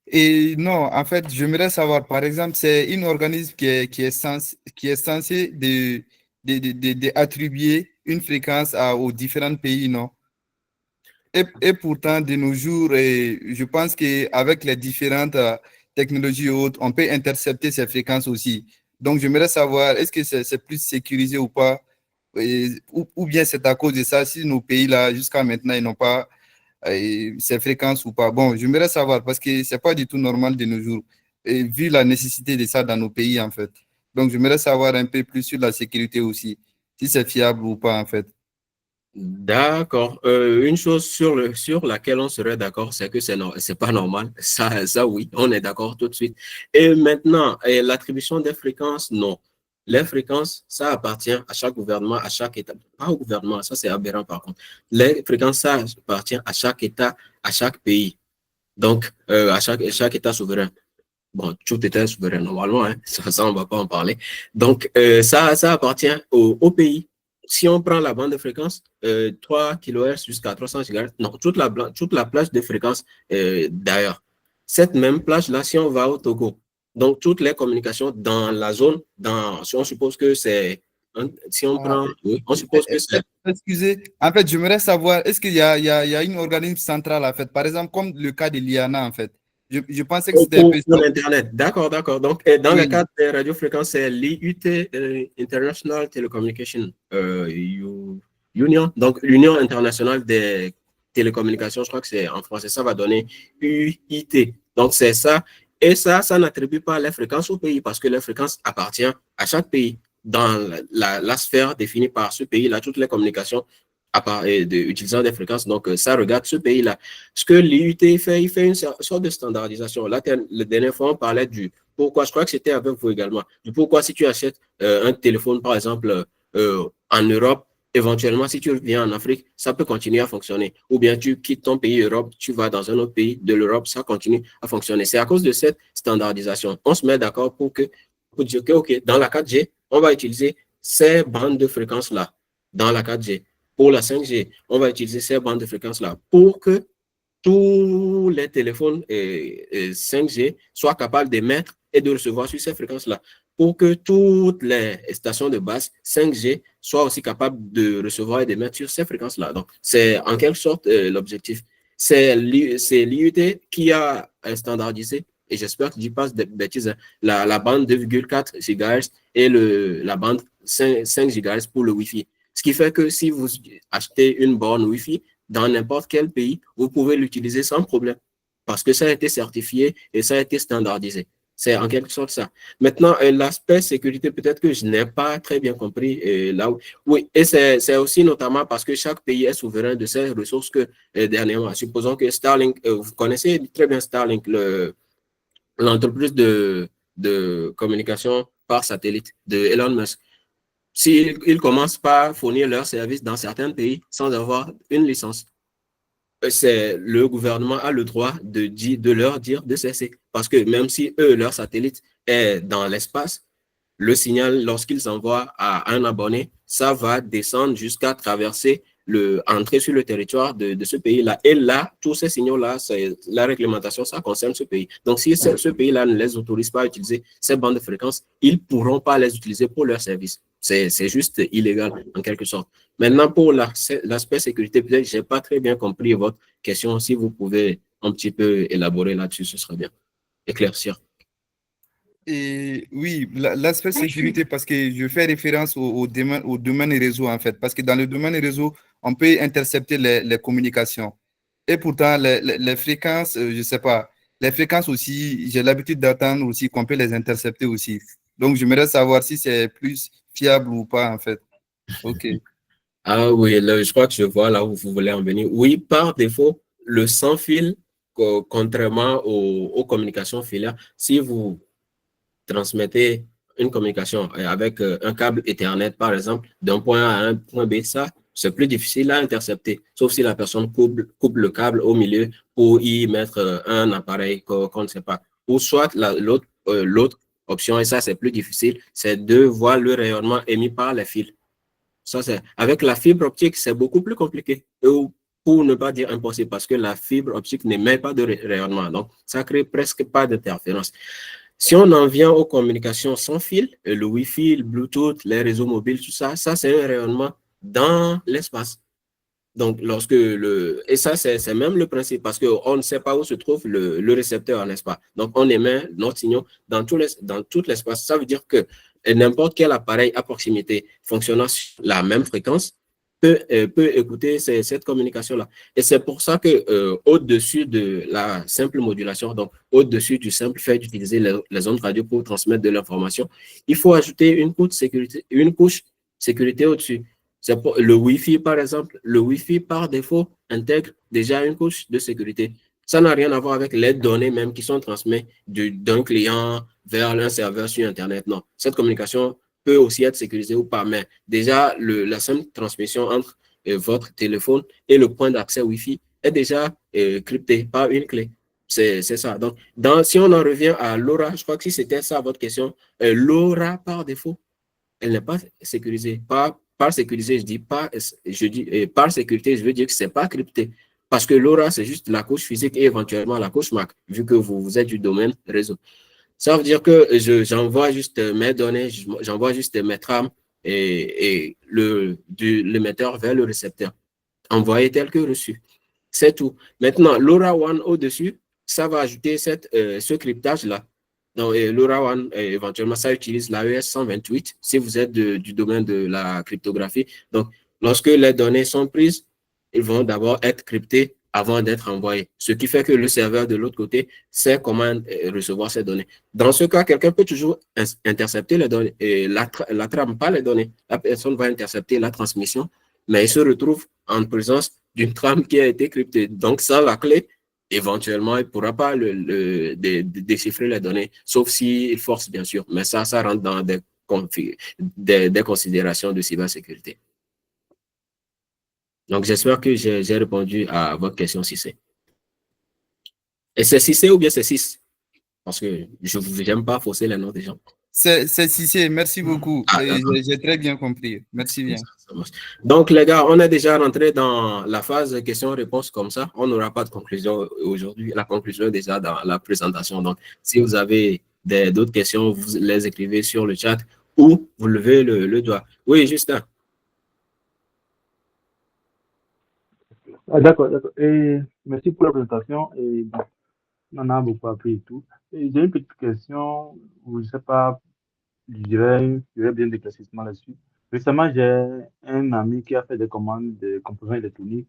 [SPEAKER 4] Et non, en fait, j'aimerais savoir, par exemple, c'est un organisme qui est censé attribuer une fréquence aux différents pays, non? Et pourtant, de nos jours, je pense qu'avec les différentes technologies autres, on peut intercepter ces fréquences aussi. Donc, j'aimerais savoir, est-ce que c'est plus sécurisé ou pas? Ou bien c'est à cause de ça, si nos pays-là, jusqu'à maintenant, ils n'ont pas ces fréquences ou pas. Bon, j'aimerais savoir parce que ce n'est pas du tout normal de nos jours, et vu la nécessité de ça dans nos pays, en fait. Donc, j'aimerais savoir un peu plus sur la sécurité aussi, si c'est fiable ou pas, en fait.
[SPEAKER 2] D'accord. Une chose sur laquelle on serait d'accord, c'est que c'est pas normal. Ça, oui, on est d'accord tout de suite. Et maintenant, l'attribution des fréquences, non. Les fréquences, ça appartient à chaque gouvernement, à chaque État. Pas au gouvernement, ça c'est aberrant par contre. Les fréquences, ça appartient à chaque État, à chaque pays. Donc, à chaque État souverain. Bon, tout État souverain normalement, hein, ça on ne va pas en parler. Donc, ça appartient au pays. Si on prend la bande de fréquence, 3 kHz jusqu'à 300 GHz, non, toute la plage de fréquence d'ailleurs. Cette même plage-là, si on va au Togo, Donc, toutes les communications dans la zone, si on suppose que c'est, si on prend, oui, on suppose que c'est.
[SPEAKER 4] Excusez, en fait, j'aimerais savoir, est-ce qu'il y a, une organisme central, en fait, par exemple, comme le cas de l'IANA, en fait. Je pensais que c'était un peu
[SPEAKER 2] Pour
[SPEAKER 4] ça.
[SPEAKER 2] l'Internet, d'accord. Donc, dans le cadre des radiofréquences, c'est l'IUT, International Telecommunication Union, donc l'Union internationale des télécommunications, je crois que c'est en français, ça va donner UIT. Donc, c'est ça. Et ça n'attribue pas les fréquences au pays parce que les fréquences appartiennent à chaque pays. Dans la sphère définie par ce pays-là, toutes les communications utilisant des fréquences. Donc, ça regarde ce pays-là. Ce que l'IUT fait, il fait une sorte de standardisation. Là, la dernière fois, on parlait du pourquoi, je crois que c'était avec vous également, du pourquoi si tu achètes un téléphone, par exemple, en Europe, éventuellement, si tu viens en Afrique, ça peut continuer à fonctionner. Ou bien tu quittes ton pays Europe, tu vas dans un autre pays de l'Europe, ça continue à fonctionner. C'est à cause de cette standardisation. On se met d'accord pour dire que, OK, dans la 4G, on va utiliser ces bandes de fréquences-là dans la 4G. Pour la 5G, on va utiliser ces bandes de fréquences-là pour que tous les téléphones 5G soient capables d'émettre et de recevoir sur ces fréquences-là, pour que toutes les stations de base 5G soient aussi capables de recevoir et d'émettre sur ces fréquences-là. Donc, c'est en quelque sorte l'objectif. C'est l'IUT qui a standardisé, et j'espère que je ne dis pas de bêtises, la bande 2,4 GHz et la bande 5 GHz pour le Wi-Fi. Ce qui fait que si vous achetez une borne Wi-Fi dans n'importe quel pays, vous pouvez l'utiliser sans problème parce que ça a été certifié et ça a été standardisé. C'est en quelque sorte ça. Maintenant, l'aspect sécurité, peut-être que je n'ai pas très bien compris là où. Oui, et c'est aussi notamment parce que chaque pays est souverain de ses ressources que dernièrement. Supposons que Starlink, vous connaissez très bien Starlink, l'entreprise de communication par satellite de Elon Musk. S'ils commencent par fournir leurs services dans certains pays sans avoir une licence, le gouvernement a le droit de leur dire de cesser. Parce que même si leur satellite est dans l'espace, le signal, lorsqu'ils envoient à un abonné, ça va descendre jusqu'à traverser entrer sur le territoire de ce pays-là. Et là, tous ces signaux-là, la réglementation, ça concerne ce pays. Donc, si ce pays-là ne les autorise pas à utiliser ces bandes de fréquences, ils ne pourront pas les utiliser pour leur service. C'est juste illégal, en quelque sorte. Maintenant, pour l'aspect sécurité, peut-être que je n'ai pas très bien compris votre question. Si vous pouvez un petit peu élaborer là-dessus, ce serait bien. Éclaircir.
[SPEAKER 4] Et oui, l'aspect sécurité, parce que je fais référence au domaine réseau, en fait, parce que dans le domaine réseau, on peut intercepter les communications. Et pourtant, les fréquences, je ne sais pas, les fréquences aussi, j'ai l'habitude d'attendre aussi qu'on peut les intercepter aussi. Donc, j'aimerais savoir si c'est plus fiable ou pas, en fait. OK.
[SPEAKER 2] Ah oui, je crois que je vois là où vous voulez en venir. Oui, par défaut, le sans fil, contrairement aux communications filaires, si vous transmettez une communication avec un câble Ethernet, par exemple, d'un point A à un point B, ça, c'est plus difficile à intercepter, sauf si la personne coupe le câble au milieu pour y mettre un appareil qu'on ne sait pas. Ou soit l'autre option, et ça, c'est plus difficile, c'est de voir le rayonnement émis par les fils. Ça, avec la fibre optique, c'est beaucoup plus compliqué. Pour ne pas dire impossible, parce que la fibre optique n'émet pas de rayonnement. Donc, ça crée presque pas d'interférence. Si on en vient aux communications sans fil, le Wi-Fi, le Bluetooth, les réseaux mobiles, tout ça, c'est un rayonnement dans l'espace. Donc, et ça, c'est même le principe, parce qu'on ne sait pas où se trouve le récepteur, n'est-ce pas? Donc, on émet notre signal dans tout l'espace. Ça veut dire que n'importe quel appareil à proximité fonctionnant sur la même fréquence peut écouter cette communication-là. Et c'est pour ça que au-dessus de la simple modulation, donc au-dessus du simple fait d'utiliser les ondes radio pour transmettre de l'information, il faut ajouter une couche sécurité au-dessus. Le Wi-Fi, par exemple, le Wi-Fi, par défaut, intègre déjà une couche de sécurité. Ça n'a rien à voir avec les données même qui sont transmises d'un client vers un serveur sur Internet. Non, cette communication peut aussi être sécurisée ou pas, mais déjà, la simple transmission entre votre téléphone et le point d'accès Wi-Fi est déjà cryptée par une clé. C'est ça. Donc, si on en revient à LoRa, je crois que si c'était ça votre question, LoRa, par défaut, elle n'est pas sécurisée. Par sécurisé, par sécurité, je veux dire que ce n'est pas crypté. Parce que LoRa, c'est juste la couche physique et éventuellement la couche MAC, vu que vous êtes du domaine réseau. Ça veut dire que j'envoie juste mes données, j'envoie juste mes trames et l'émetteur vers le récepteur. Envoyé tel que reçu. C'est tout. Maintenant, LoRaWAN au-dessus, ça va ajouter ce cryptage-là. Donc, LoRaWAN, éventuellement, ça utilise l'AES 128 si vous êtes du domaine de la cryptographie. Donc, lorsque les données sont prises, ils vont d'abord être cryptés avant d'être envoyés. Ce qui fait que le serveur de l'autre côté sait comment recevoir ces données. Dans ce cas, quelqu'un peut toujours intercepter les données, et la trame, pas les données. La personne va intercepter la transmission, mais il se retrouve en présence d'une trame qui a été cryptée. Donc, sans la clé, éventuellement, il ne pourra pas déchiffrer les données, sauf s'il force, bien sûr. Mais ça rentre dans des considérations de cybersécurité. Donc, j'espère que j'ai répondu à votre question, si c'est. Et c'est 6C ou bien c'est 6? Parce que je n'aime pas fausser les noms des gens.
[SPEAKER 4] C'est 6C, merci beaucoup. J'ai très bien compris. Merci bien.
[SPEAKER 2] Donc, les gars, on est déjà rentré dans la phase questions-réponses comme ça. On n'aura pas de conclusion aujourd'hui. La conclusion est déjà dans la présentation. Donc, si vous avez d'autres questions, vous les écrivez sur le chat ou vous levez le doigt. Oui, Justin.
[SPEAKER 1] D'accord. Et merci pour la présentation. Et bon, on en a beaucoup appris et tout. Et j'ai une petite question, je ne sais pas, je dirais bien d'éclaircissement là-dessus. Récemment, j'ai un ami qui a fait des commandes de composants électroniques.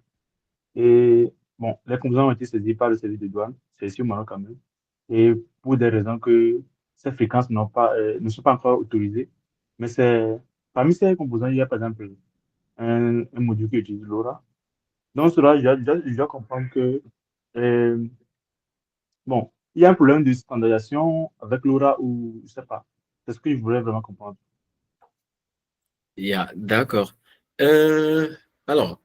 [SPEAKER 1] Et bon, les composants ont été saisis par le service de douane, c'est ici au Maroc quand même. Et pour des raisons que ces fréquences ne sont pas encore autorisées. Mais parmi ces composants, il y a par exemple un module qui utilise LoRa. Donc, cela, je dois comprendre que, euh, bon, il y a un problème de standardisation avec LoRa ou je ne sais pas. C'est ce que je voulais vraiment comprendre.
[SPEAKER 2] D'accord. Alors,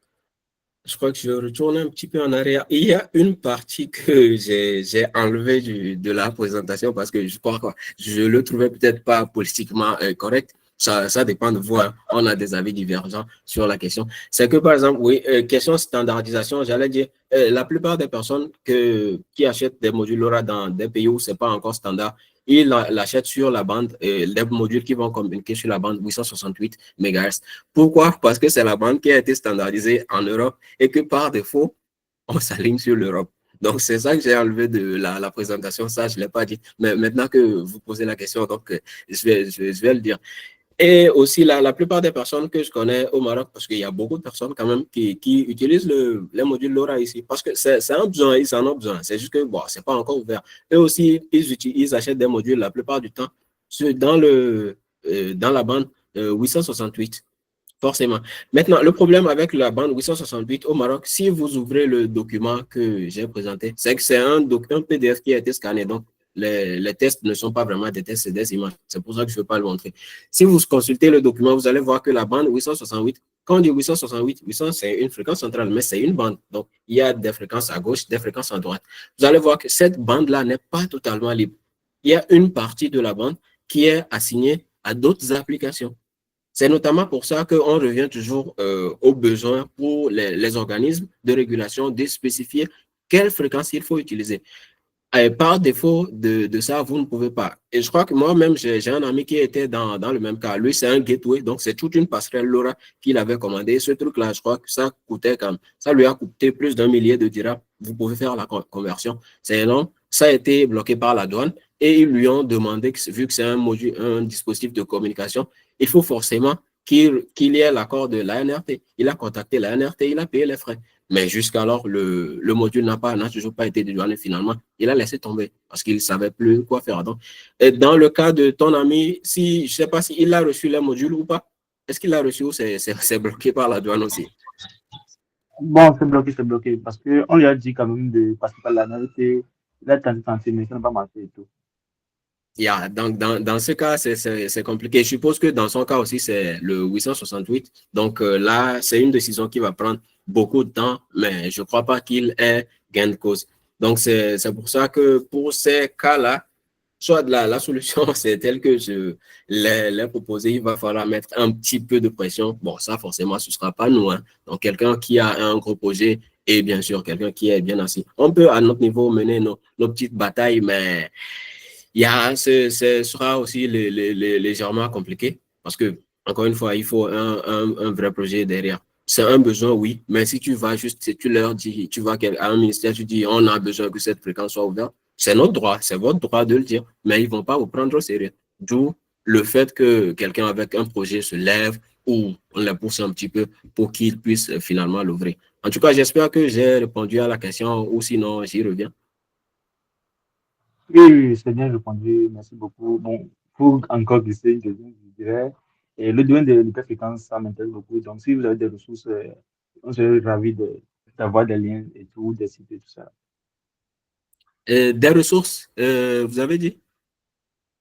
[SPEAKER 2] je crois que je retourne un petit peu en arrière. Il y a une partie que j'ai enlevée de la présentation parce que je crois que je le trouvais peut-être pas politiquement correct. Ça dépend de vous. Hein. On a des avis divergents sur la question. C'est que, par exemple, oui, question standardisation, j'allais dire, la plupart des personnes qui achètent des modules LoRa dans des pays où ce n'est pas encore standard, ils l'achètent sur la bande, les modules qui vont communiquer sur la bande 868 MHz. Pourquoi? Parce que c'est la bande qui a été standardisée en Europe et que par défaut, on s'aligne sur l'Europe. Donc, c'est ça que j'ai enlevé de la présentation. Ça, je ne l'ai pas dit. Mais maintenant que vous posez la question, donc, je vais le dire. Et aussi, la plupart des personnes que je connais au Maroc, parce qu'il y a beaucoup de personnes quand même qui utilisent les modules LoRa ici, parce que c'est un besoin, ils en ont besoin. C'est juste que, bon, ce n'est pas encore ouvert. Eux aussi, ils achètent des modules la plupart du temps dans la bande 868. Forcément. Maintenant, le problème avec la bande 868 au Maroc, si vous ouvrez le document que j'ai présenté, c'est que c'est un PDF qui a été scanné. Donc, les tests ne sont pas vraiment des tests, c'est des images. C'est pour ça que je ne veux pas le montrer. Si vous consultez le document, vous allez voir que la bande 868, quand on dit 868, 800, c'est une fréquence centrale, mais c'est une bande. Donc, il y a des fréquences à gauche, des fréquences à droite. Vous allez voir que cette bande-là n'est pas totalement libre. Il y a une partie de la bande qui est assignée à d'autres applications. C'est notamment pour ça qu'on revient toujours aux besoins pour les organismes de régulation de spécifier quelle fréquence il faut utiliser. Et par défaut de ça, vous ne pouvez pas. Et je crois que moi-même, j'ai un ami qui était dans le même cas. Lui, c'est un gateway, donc c'est toute une passerelle LoRa qu'il avait commandé. Ce truc-là, je crois que ça coûtait comme ça lui a coûté plus d'1 millier de dirhams. Vous pouvez faire la conversion. C'est énorme. Ça a été bloqué par la douane et ils lui ont demandé, vu que c'est un dispositif de communication, il faut forcément qu'il y ait l'accord de l'ANRT. Il a contacté l'ANRT, il a payé les frais. Mais jusqu'alors, le module n'a toujours pas été dédouané finalement. Il a laissé tomber parce qu'il ne savait plus quoi faire. Donc, et dans le cas de ton ami, je ne sais pas s'il a reçu les modules ou pas. Est-ce qu'il a reçu ou c'est bloqué par la douane aussi?
[SPEAKER 1] Bon, c'est bloqué parce qu'on lui a dit quand même de passer par la navette. Il a tenté, mais ça n'a pas marché et tout.
[SPEAKER 2] Donc, dans ce cas, c'est compliqué. Je suppose que dans son cas aussi, c'est le 868. Donc là, c'est une décision qui va prendre beaucoup de temps, mais je ne crois pas qu'il ait gain de cause. Donc, c'est pour ça que pour ces cas-là, soit la solution, c'est telle que je l'ai proposée, il va falloir mettre un petit peu de pression. Bon, ça, forcément, ce ne sera pas nous. Hein. Donc, quelqu'un qui a un gros projet et bien sûr, quelqu'un qui est bien assis. On peut, à notre niveau, mener nos petites batailles, mais Ce sera aussi légèrement compliqué parce que, encore une fois, il faut un vrai projet derrière. C'est un besoin, oui, mais si tu vas juste, si tu leur dis, tu vas à un ministère, tu dis, on a besoin que cette fréquence soit ouverte, c'est notre droit, c'est votre droit de le dire, mais ils ne vont pas vous prendre au sérieux. D'où le fait que quelqu'un avec un projet se lève ou on le pousse un petit peu pour qu'il puisse finalement l'ouvrir. En tout cas, j'espère que j'ai répondu à la question ou sinon j'y reviens.
[SPEAKER 1] Oui, oui, c'est bien répondu. Merci beaucoup. Bon, pour encore glisser une question, je dirais, et le domaine de l'hyperfréquence, ça m'intéresse beaucoup. Donc, si vous avez des ressources, on serait ravis d'avoir des liens et tout, des sites et tout ça.
[SPEAKER 2] Des ressources, vous avez dit?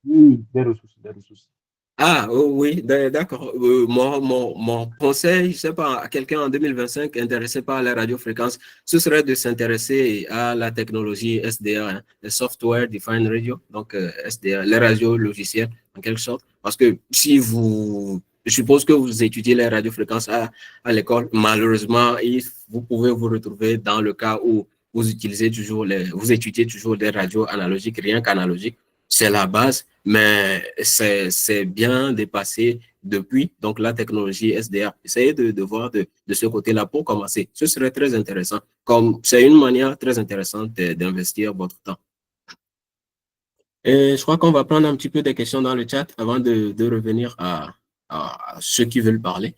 [SPEAKER 1] Oui, des ressources, des ressources.
[SPEAKER 2] Ah, oh, oui, d'accord. Mon conseil, je sais pas, à quelqu'un en 2025 intéressé par la radiofréquence, ce serait de s'intéresser à la technologie SDA, hein, le Software Defined Radio, donc SDA, les radios logiciels en quelque sorte. Parce que si vous, je suppose que vous étudiez les radiofréquences à l'école, malheureusement, vous pouvez vous retrouver dans le cas où vous vous étudiez toujours des radios analogiques, rien qu'analogiques. C'est la base, mais c'est bien dépassé depuis. Donc, la technologie SDA, essayez de voir de ce côté-là pour commencer. Ce serait très intéressant. Comme c'est une manière très intéressante d'investir votre temps. Et je crois qu'on va prendre un petit peu des questions dans le chat avant de revenir à ceux qui veulent parler.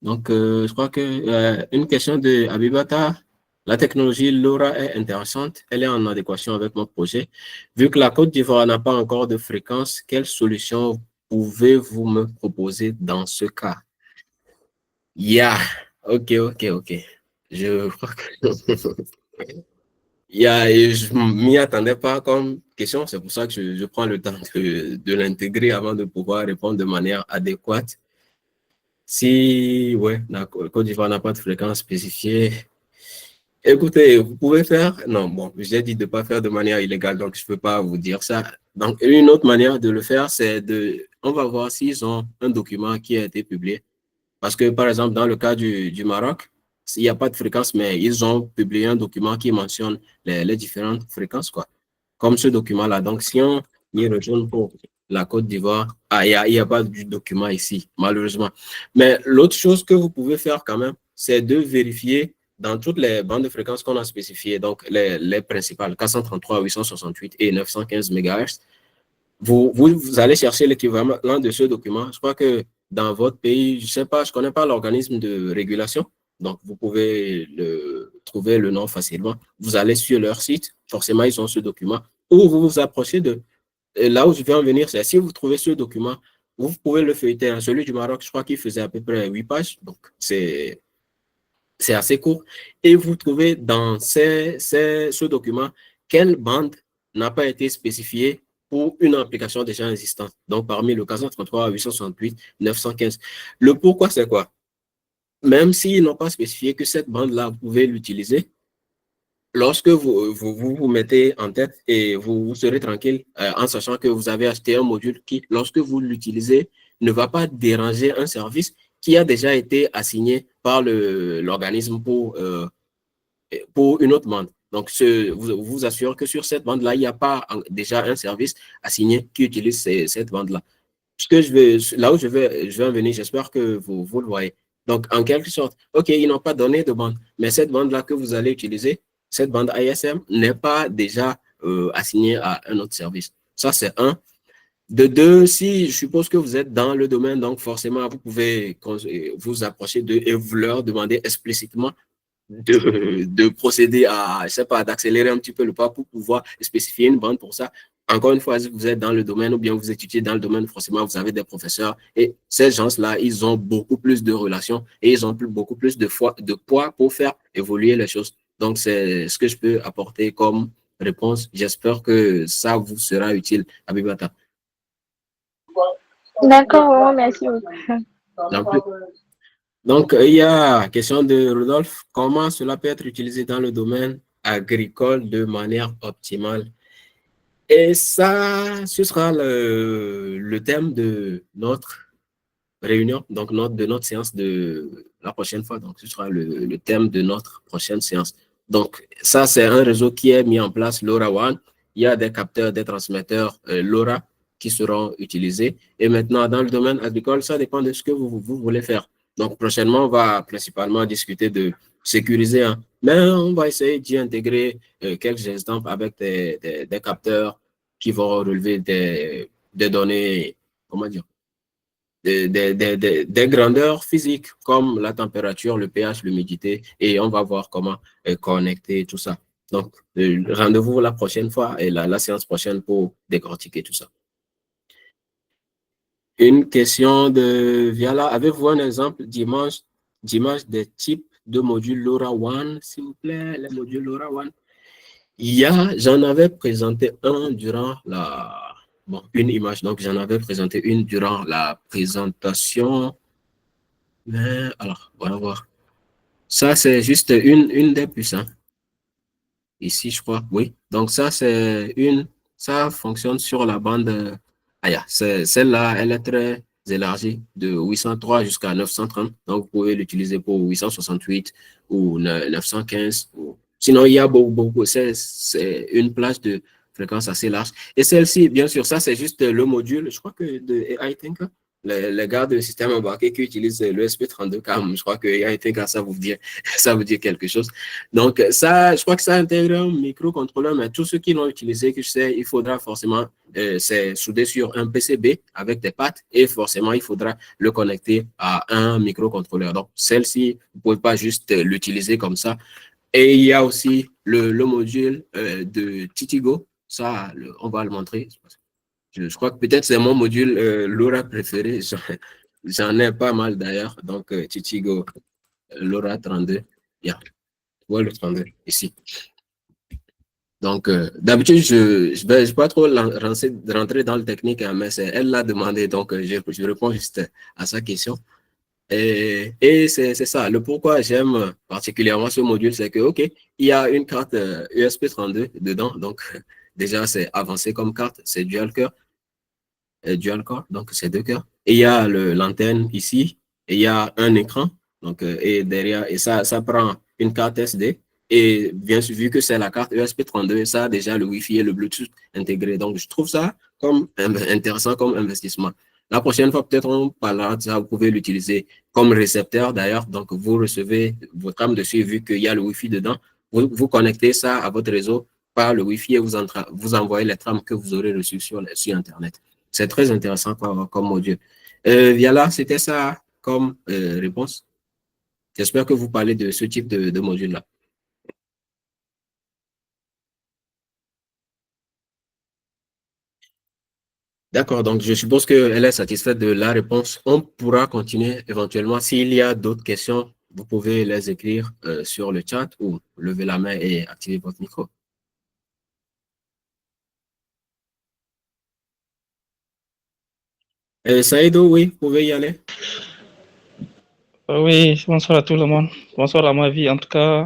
[SPEAKER 2] Donc, je crois que une question de Abibata. La technologie LoRa est intéressante. Elle est en adéquation avec mon projet. Vu que la Côte d'Ivoire n'a pas encore de fréquence, quelle solution pouvez-vous me proposer dans ce cas? Ok. Je crois que je m'y attendais pas comme question. C'est pour ça que je prends le temps de l'intégrer avant de pouvoir répondre de manière adéquate. Si, ouais, la Côte d'Ivoire n'a pas de fréquence spécifiée, écoutez, vous pouvez faire, non, bon, j'ai dit de ne pas faire de manière illégale, donc je ne peux pas vous dire ça. Donc, une autre manière de le faire, on va voir s'ils ont un document qui a été publié. Parce que, par exemple, dans le cas du Maroc, il n'y a pas de fréquence, mais ils ont publié un document qui mentionne les différentes fréquences, quoi. Comme ce document-là. Donc, si on y retourne pour la Côte d'Ivoire, il y a pas de document ici, malheureusement. Mais l'autre chose que vous pouvez faire quand même, c'est de vérifier dans toutes les bandes de fréquences qu'on a spécifiées, donc les principales, 433, 868 et 915 MHz, vous allez chercher l'équivalent de ce document. Je crois que dans votre pays, je ne sais pas, je ne connais pas l'organisme de régulation, donc vous pouvez trouver le nom facilement. Vous allez sur leur site, forcément, ils ont ce document, ou vous vous approchez de... Là où je vais en venir, c'est si vous trouvez ce document, vous pouvez le feuilleter. Celui du Maroc, je crois qu'il faisait à peu près 8 pages, donc c'est assez court. Et vous trouvez dans ce document quelle bande n'a pas été spécifiée pour une application déjà existante. Donc, parmi le 433, 868, 915. Le pourquoi, c'est quoi? Même s'ils n'ont pas spécifié que cette bande-là, vous pouvez l'utiliser, lorsque vous mettez en tête et vous serez tranquille en sachant que vous avez acheté un module qui, lorsque vous l'utilisez, ne va pas déranger un service qui a déjà été assigné par l'organisme pour une autre bande. Donc, vous assure que sur cette bande-là, il n'y a pas déjà un service assigné qui utilise cette bande-là. Là où je vais en venir, j'espère que vous le voyez. Donc, en quelque sorte, OK, ils n'ont pas donné de bande, mais cette bande-là que vous allez utiliser, cette bande ISM, n'est pas déjà assignée à un autre service. Ça, c'est un. De deux, si je suppose que vous êtes dans le domaine, donc forcément, vous pouvez vous approcher d'eux et vous leur demander explicitement de procéder à, je sais pas, d'accélérer un petit peu le pas pour pouvoir spécifier une bande pour ça. Encore une fois, si vous êtes dans le domaine ou bien vous étudiez dans le domaine, forcément, vous avez des professeurs et ces gens-là, ils ont beaucoup plus de relations et ils ont beaucoup plus de poids pour faire évoluer les choses. Donc, c'est ce que je peux apporter comme réponse. J'espère que ça vous sera utile, Abibata.
[SPEAKER 5] D'accord, merci beaucoup.
[SPEAKER 2] Donc, il y a la question de Rodolphe. Comment cela peut être utilisé dans le domaine agricole de manière optimale? Et ça, ce sera le thème de notre réunion, donc de notre séance de la prochaine fois. Donc, ce sera le thème de notre prochaine séance. Donc, ça, c'est un réseau qui est mis en place, LoRaWAN. il y a des capteurs, des transmetteurs LoRa qui seront utilisés. Et maintenant, dans le domaine agricole, ça dépend de ce que vous voulez faire. Donc, prochainement, on va principalement discuter de sécuriser, hein. Mais on va essayer d'y intégrer quelques exemples avec des capteurs qui vont relever des données, comment dire, des grandeurs physiques comme la température, le pH, l'humidité, et on va voir comment connecter tout ça. Donc, rendez-vous la prochaine fois et la séance prochaine pour décortiquer tout ça. Une question de Viala. Avez-vous un exemple d'image des types de modules LoRaWAN, s'il vous plaît, les modules LoRaWAN? J'en avais présenté un durant une image, donc j'en avais présenté une durant la présentation. Mais alors, on va voir. Ça, c'est juste une des puces, hein. Ici, je crois, oui. Donc ça, ça fonctionne sur la bande. Celle-là, elle est très élargie de 803 jusqu'à 930. Donc, vous pouvez l'utiliser pour 868 ou 915. Sinon, il y a beaucoup. C'est une plage de fréquence assez large. Et celle-ci, bien sûr, ça, c'est juste le module, je crois que de AI Think, les gars de système embarqué qui utilisent l'ESP32CAM, je crois que AI Think, ça vous dit quelque chose. Donc, ça, je crois que ça intègre un microcontrôleur, mais tous ceux qui l'ont utilisé, que je sais, il faudra forcément, c'est soudé sur un PCB avec des pattes et forcément, il faudra le connecter à un microcontrôleur. Donc, celle-ci, vous ne pouvez pas juste l'utiliser comme ça. Et il y a aussi le module de Titigo. Ça, on va le montrer. Je crois que peut-être c'est mon module LoRa préféré. J'en ai pas mal d'ailleurs. Donc, Titigo LoRa 32. Voilà le 32 ici. Donc, d'habitude, je vais pas trop rentrer dans le technique, hein, mais c'est elle l'a demandé. Donc, je réponds juste à sa question. Et c'est ça. Le pourquoi j'aime particulièrement ce module, c'est que, OK, il y a une carte ESP32 dedans. Donc, déjà, c'est avancé comme carte. C'est dual core, donc c'est 2 cœurs. Et il y a l'antenne ici, et il y a un écran, donc, et derrière, et ça prend une carte SD. Et bien sûr, vu que c'est la carte ESP32, ça a déjà le Wi-Fi et le Bluetooth intégré. Donc, je trouve ça comme intéressant comme investissement. La prochaine fois, peut-être on parlera de ça. Vous pouvez l'utiliser comme récepteur d'ailleurs. Donc, vous recevez votre trame dessus, vu qu'il y a le Wi-Fi dedans. Vous connectez ça à votre réseau par le Wi-Fi et vous envoyez les trames que vous aurez reçues sur Internet. C'est très intéressant comme module. Viala, c'était ça comme réponse. J'espère que vous parlez de ce type de module-là. D'accord, donc je suppose qu'elle est satisfaite de la réponse. On pourra continuer éventuellement. S'il y a d'autres questions, vous pouvez les écrire sur le chat ou lever la main et activer votre micro. Saïdo, oui, vous pouvez y aller.
[SPEAKER 6] Oui, bonsoir à tout le monde. Bonsoir à ma vie. En tout cas,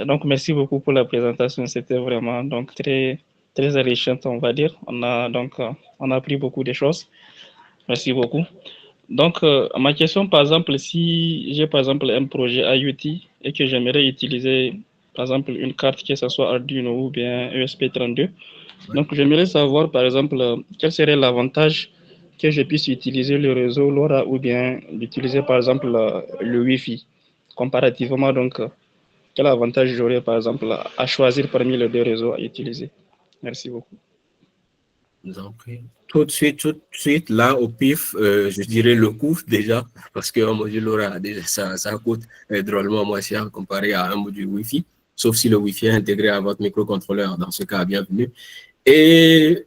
[SPEAKER 6] donc merci beaucoup pour la présentation. C'était vraiment donc très enrichissant, on va dire. On a appris beaucoup de choses. Merci beaucoup. Donc, ma question, par exemple, si j'ai par exemple un projet IoT et que j'aimerais utiliser, par exemple, une carte, que ce soit Arduino ou bien ESP32, donc j'aimerais savoir, par exemple, quel serait l'avantage que je puisse utiliser le réseau LoRa ou bien d'utiliser, par exemple, le Wi-Fi. Comparativement, donc, quel avantage j'aurais, par exemple, à choisir parmi les deux réseaux à utiliser? Merci beaucoup.
[SPEAKER 2] Tout de suite, là, au pif, je dirais le coût déjà, parce qu'un module LoRa, déjà, ça coûte drôlement moins cher comparé à un module Wi-Fi, sauf si le Wi-Fi est intégré à votre microcontrôleur, dans ce cas, bienvenue. Et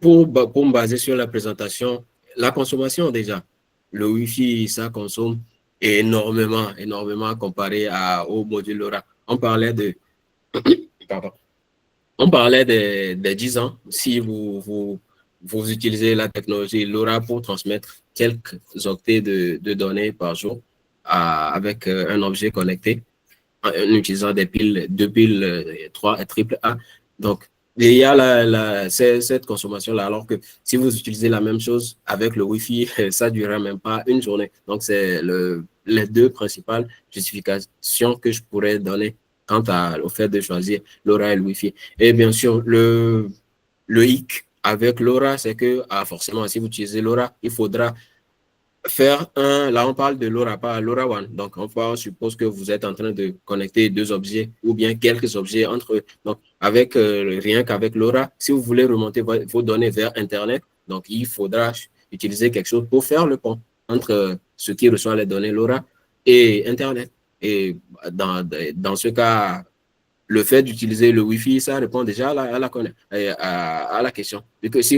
[SPEAKER 2] pour me baser sur la présentation, la consommation déjà, le Wi-Fi, ça consomme énormément comparé au module LoRa. On parlait des 10 ans. Si vous utilisez la technologie LoRa pour transmettre quelques octets de données par jour avec un objet connecté, en utilisant des piles, 2 piles, 3 et triple A. Donc, il y a cette consommation-là, alors que si vous utilisez la même chose avec le Wi-Fi, ça ne durera même pas une journée. Donc, c'est les deux principales justifications que je pourrais donner quant au fait de choisir LoRa et le Wi-Fi. Et bien sûr, Le hic avec LoRa, c'est que forcément, si vous utilisez LoRa, il faudra faire là on parle de LoRa, pas LoRaWAN. Donc, on suppose que vous êtes en train de connecter deux objets ou bien quelques objets entre eux. Donc, rien qu'avec LoRa, si vous voulez remonter vos données vers Internet, donc il faudra utiliser quelque chose pour faire le pont entre ce qui reçoit les données LoRa et Internet. Et dans ce cas, le fait d'utiliser le Wi-Fi, ça répond déjà à la question. Vu que si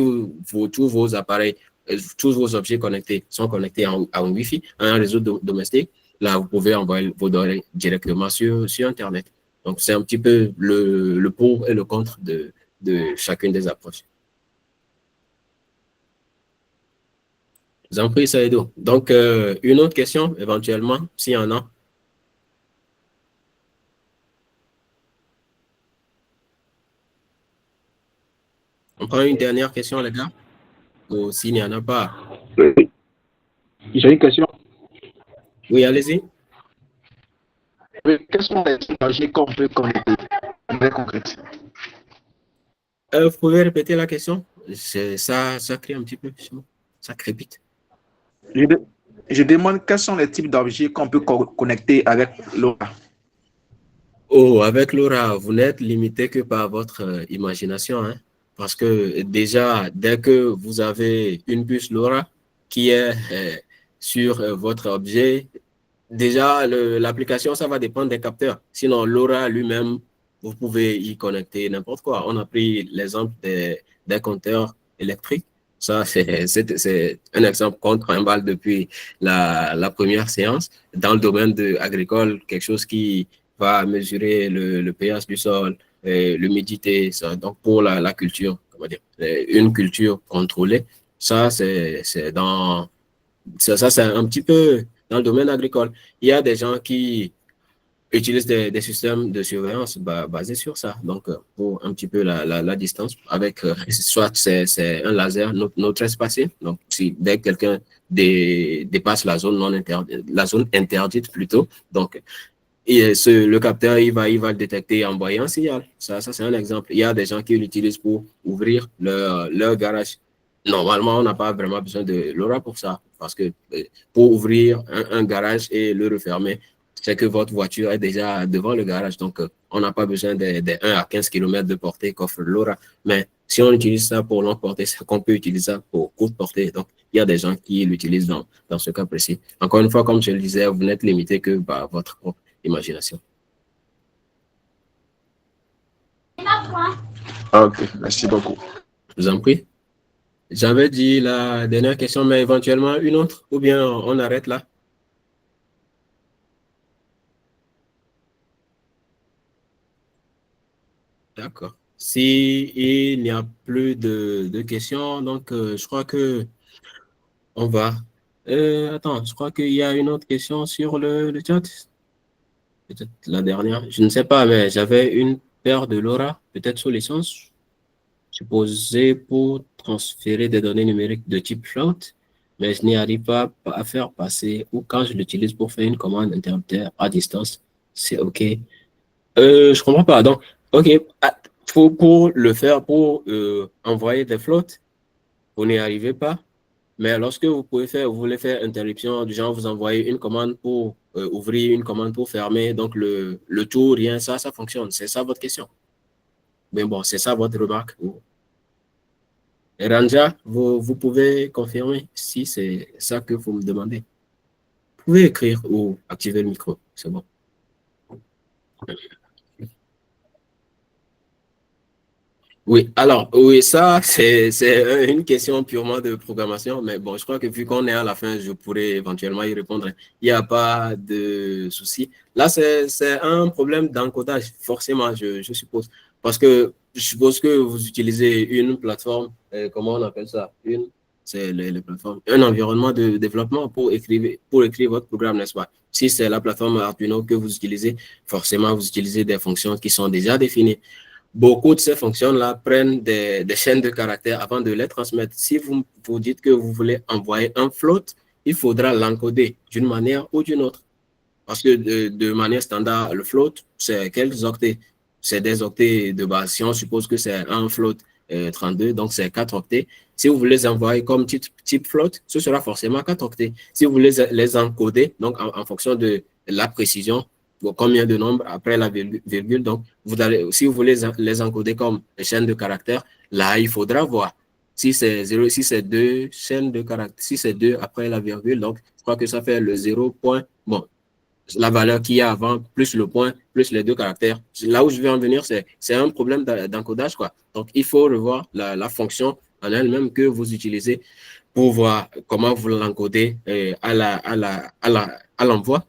[SPEAKER 2] tous vos appareils, tous vos objets connectés sont connectés à un Wi-Fi, à un réseau domestique, là, vous pouvez envoyer vos données directement sur Internet. Donc, c'est un petit peu le pour et le contre de chacune des approches. Je vous en prie, Saïdou. Donc, une autre question, éventuellement, s'il y en a. On prend une dernière question, les gars. Ou s'il n'y en a pas.
[SPEAKER 7] Oui. J'ai une question.
[SPEAKER 2] Oui, allez-y.
[SPEAKER 7] Oui, quels sont les technologies qu'on peut connecter de manière concrète?
[SPEAKER 2] Vous pouvez répéter la question? Ça crie un petit peu, ça crépite.
[SPEAKER 7] Je demande quels sont les types d'objets qu'on peut connecter avec LoRa.
[SPEAKER 2] Oh, avec LoRa, vous n'êtes limité que par votre imagination, hein? Parce que déjà, dès que vous avez une puce LoRa qui est sur votre objet, déjà, l'application, ça va dépendre des capteurs. Sinon, LoRa lui-même, vous pouvez y connecter n'importe quoi. On a pris l'exemple des compteurs électriques. Ça, c'est un exemple qu'on trimballe depuis la première séance. Dans le domaine agricole, quelque chose qui va mesurer le pH du sol, l'humidité. Donc, pour la culture, comment dire, une culture contrôlée, ça, c'est un petit peu dans le domaine agricole. Il y a des gens qui utilisent des systèmes de surveillance basés sur ça. Donc, pour un petit peu la distance, avec soit c'est un laser non trespasser. Donc, dès que quelqu'un dépasse la zone interdite plutôt, donc le capteur, il va le détecter et envoyer un signal. Ça c'est un exemple. Il y a des gens qui l'utilisent pour ouvrir leur garage. Normalement, on n'a pas vraiment besoin de LoRa pour ça, parce que pour ouvrir un garage et le refermer, c'est que votre voiture est déjà devant le garage. Donc, on n'a pas besoin des 1 à 15 km de portée qu'offre LoRa. Mais si on utilise ça pour longue portée, c'est qu'on peut utiliser ça pour courte portée. Donc, il y a des gens qui l'utilisent dans ce cas précis. Encore une fois, comme je le disais, vous n'êtes limité que par votre propre imagination.
[SPEAKER 7] Ok, merci beaucoup.
[SPEAKER 2] Je vous en prie. J'avais dit la dernière question, mais éventuellement une autre, ou bien on arrête là? D'accord. S'il n'y a plus de questions, donc je crois que on va. Attends, je crois qu'il y a une autre question sur le chat. Peut-être la dernière. Je ne sais pas, mais j'avais une paire de LoRa, peut-être sous licence, supposée pour transférer des données numériques de type float, mais je n'y arrive pas à faire passer, ou quand je l'utilise pour faire une commande interrupteur à distance, c'est OK. Je comprends pas. Donc, OK, pour le faire, pour envoyer des flottes, vous n'y arrivez pas. Mais lorsque vous voulez faire interruption, du genre vous envoyez une commande pour ouvrir, une commande pour fermer, donc le tout, rien, ça fonctionne. C'est ça votre question. Mais bon, c'est ça votre remarque. Et Ranja, vous pouvez confirmer si c'est ça que vous me demandez. Vous pouvez écrire ou activer le micro, c'est bon. Oui, alors, oui, ça, c'est une question purement de programmation, mais bon, je crois que vu qu'on est à la fin, je pourrais éventuellement y répondre. Il n'y a pas de souci. Là, c'est un problème d'encodage, forcément, je suppose. Parce que je suppose que vous utilisez une plateforme, comment on appelle ça? C'est les plateformes, un environnement de développement pour écrire votre programme, n'est-ce pas? Si c'est la plateforme Arduino que vous utilisez, forcément, vous utilisez des fonctions qui sont déjà définies. Beaucoup de ces fonctions-là prennent des chaînes de caractères avant de les transmettre. Si vous dites que vous voulez envoyer un float, il faudra l'encoder d'une manière ou d'une autre. Parce que de manière standard, le float, c'est quelques octets. C'est des octets de base. Si on suppose que c'est un float 32, donc c'est 4 octets. Si vous voulez les envoyer comme type float, ce sera forcément 4 octets. Si vous voulez les encoder, donc en fonction de la précision, combien de nombres après la virgule, donc si vous voulez les encoder comme chaîne de caractères, là, il faudra voir. Si c'est 0, si c'est 2 chaînes de caractères, si c'est 2 après la virgule, donc je crois que ça fait le 0 point, bon, la valeur qu'il y a avant, plus le point, plus les 2 caractères. Là où je vais en venir, c'est un problème d'encodage, quoi. Donc, il faut revoir la fonction en elle-même que vous utilisez pour voir comment vous l'encodez à l'envoi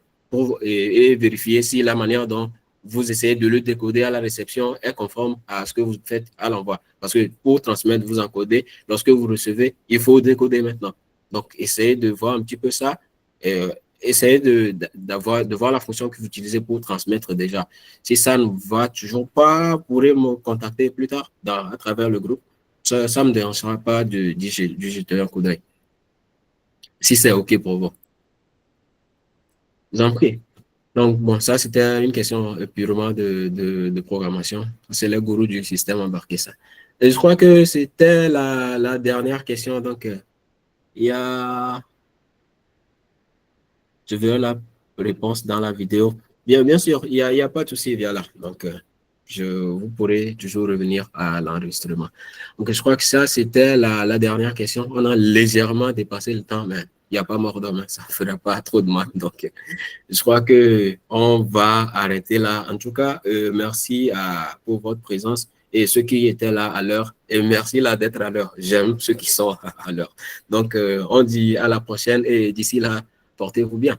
[SPEAKER 2] et vérifier si la manière dont vous essayez de le décoder à la réception est conforme à ce que vous faites à l'envoi. Parce que pour transmettre, vous encodez. Lorsque vous recevez, il faut décoder maintenant. Donc, essayez de voir un petit peu ça. Essayez de voir la fonction que vous utilisez pour transmettre déjà. Si ça ne va toujours pas, vous pourrez me contacter plus tard à travers le groupe. Ça ne me dérangera pas de jeter un coup d'œil. Si c'est OK pour vous. Je vous en prie. Donc, bon, ça, c'était une question purement de programmation. C'est le gourou du système embarqué, ça. Et je crois que c'était la dernière question. Donc, il y a... Je verrai la réponse dans la vidéo. Bien sûr, il y a pas de souci, là. Donc, vous pourrez toujours revenir à l'enregistrement. Donc, je crois que ça, c'était la dernière question. On a légèrement dépassé le temps, mais il n'y a pas mort d'homme. Ça ne fera pas trop de mal. Donc, je crois qu'on va arrêter là. En tout cas, merci pour votre présence et ceux qui étaient là à l'heure. Et merci là d'être à l'heure. J'aime ceux qui sont à l'heure. Donc, on dit à la prochaine et d'ici là, portez-vous bien.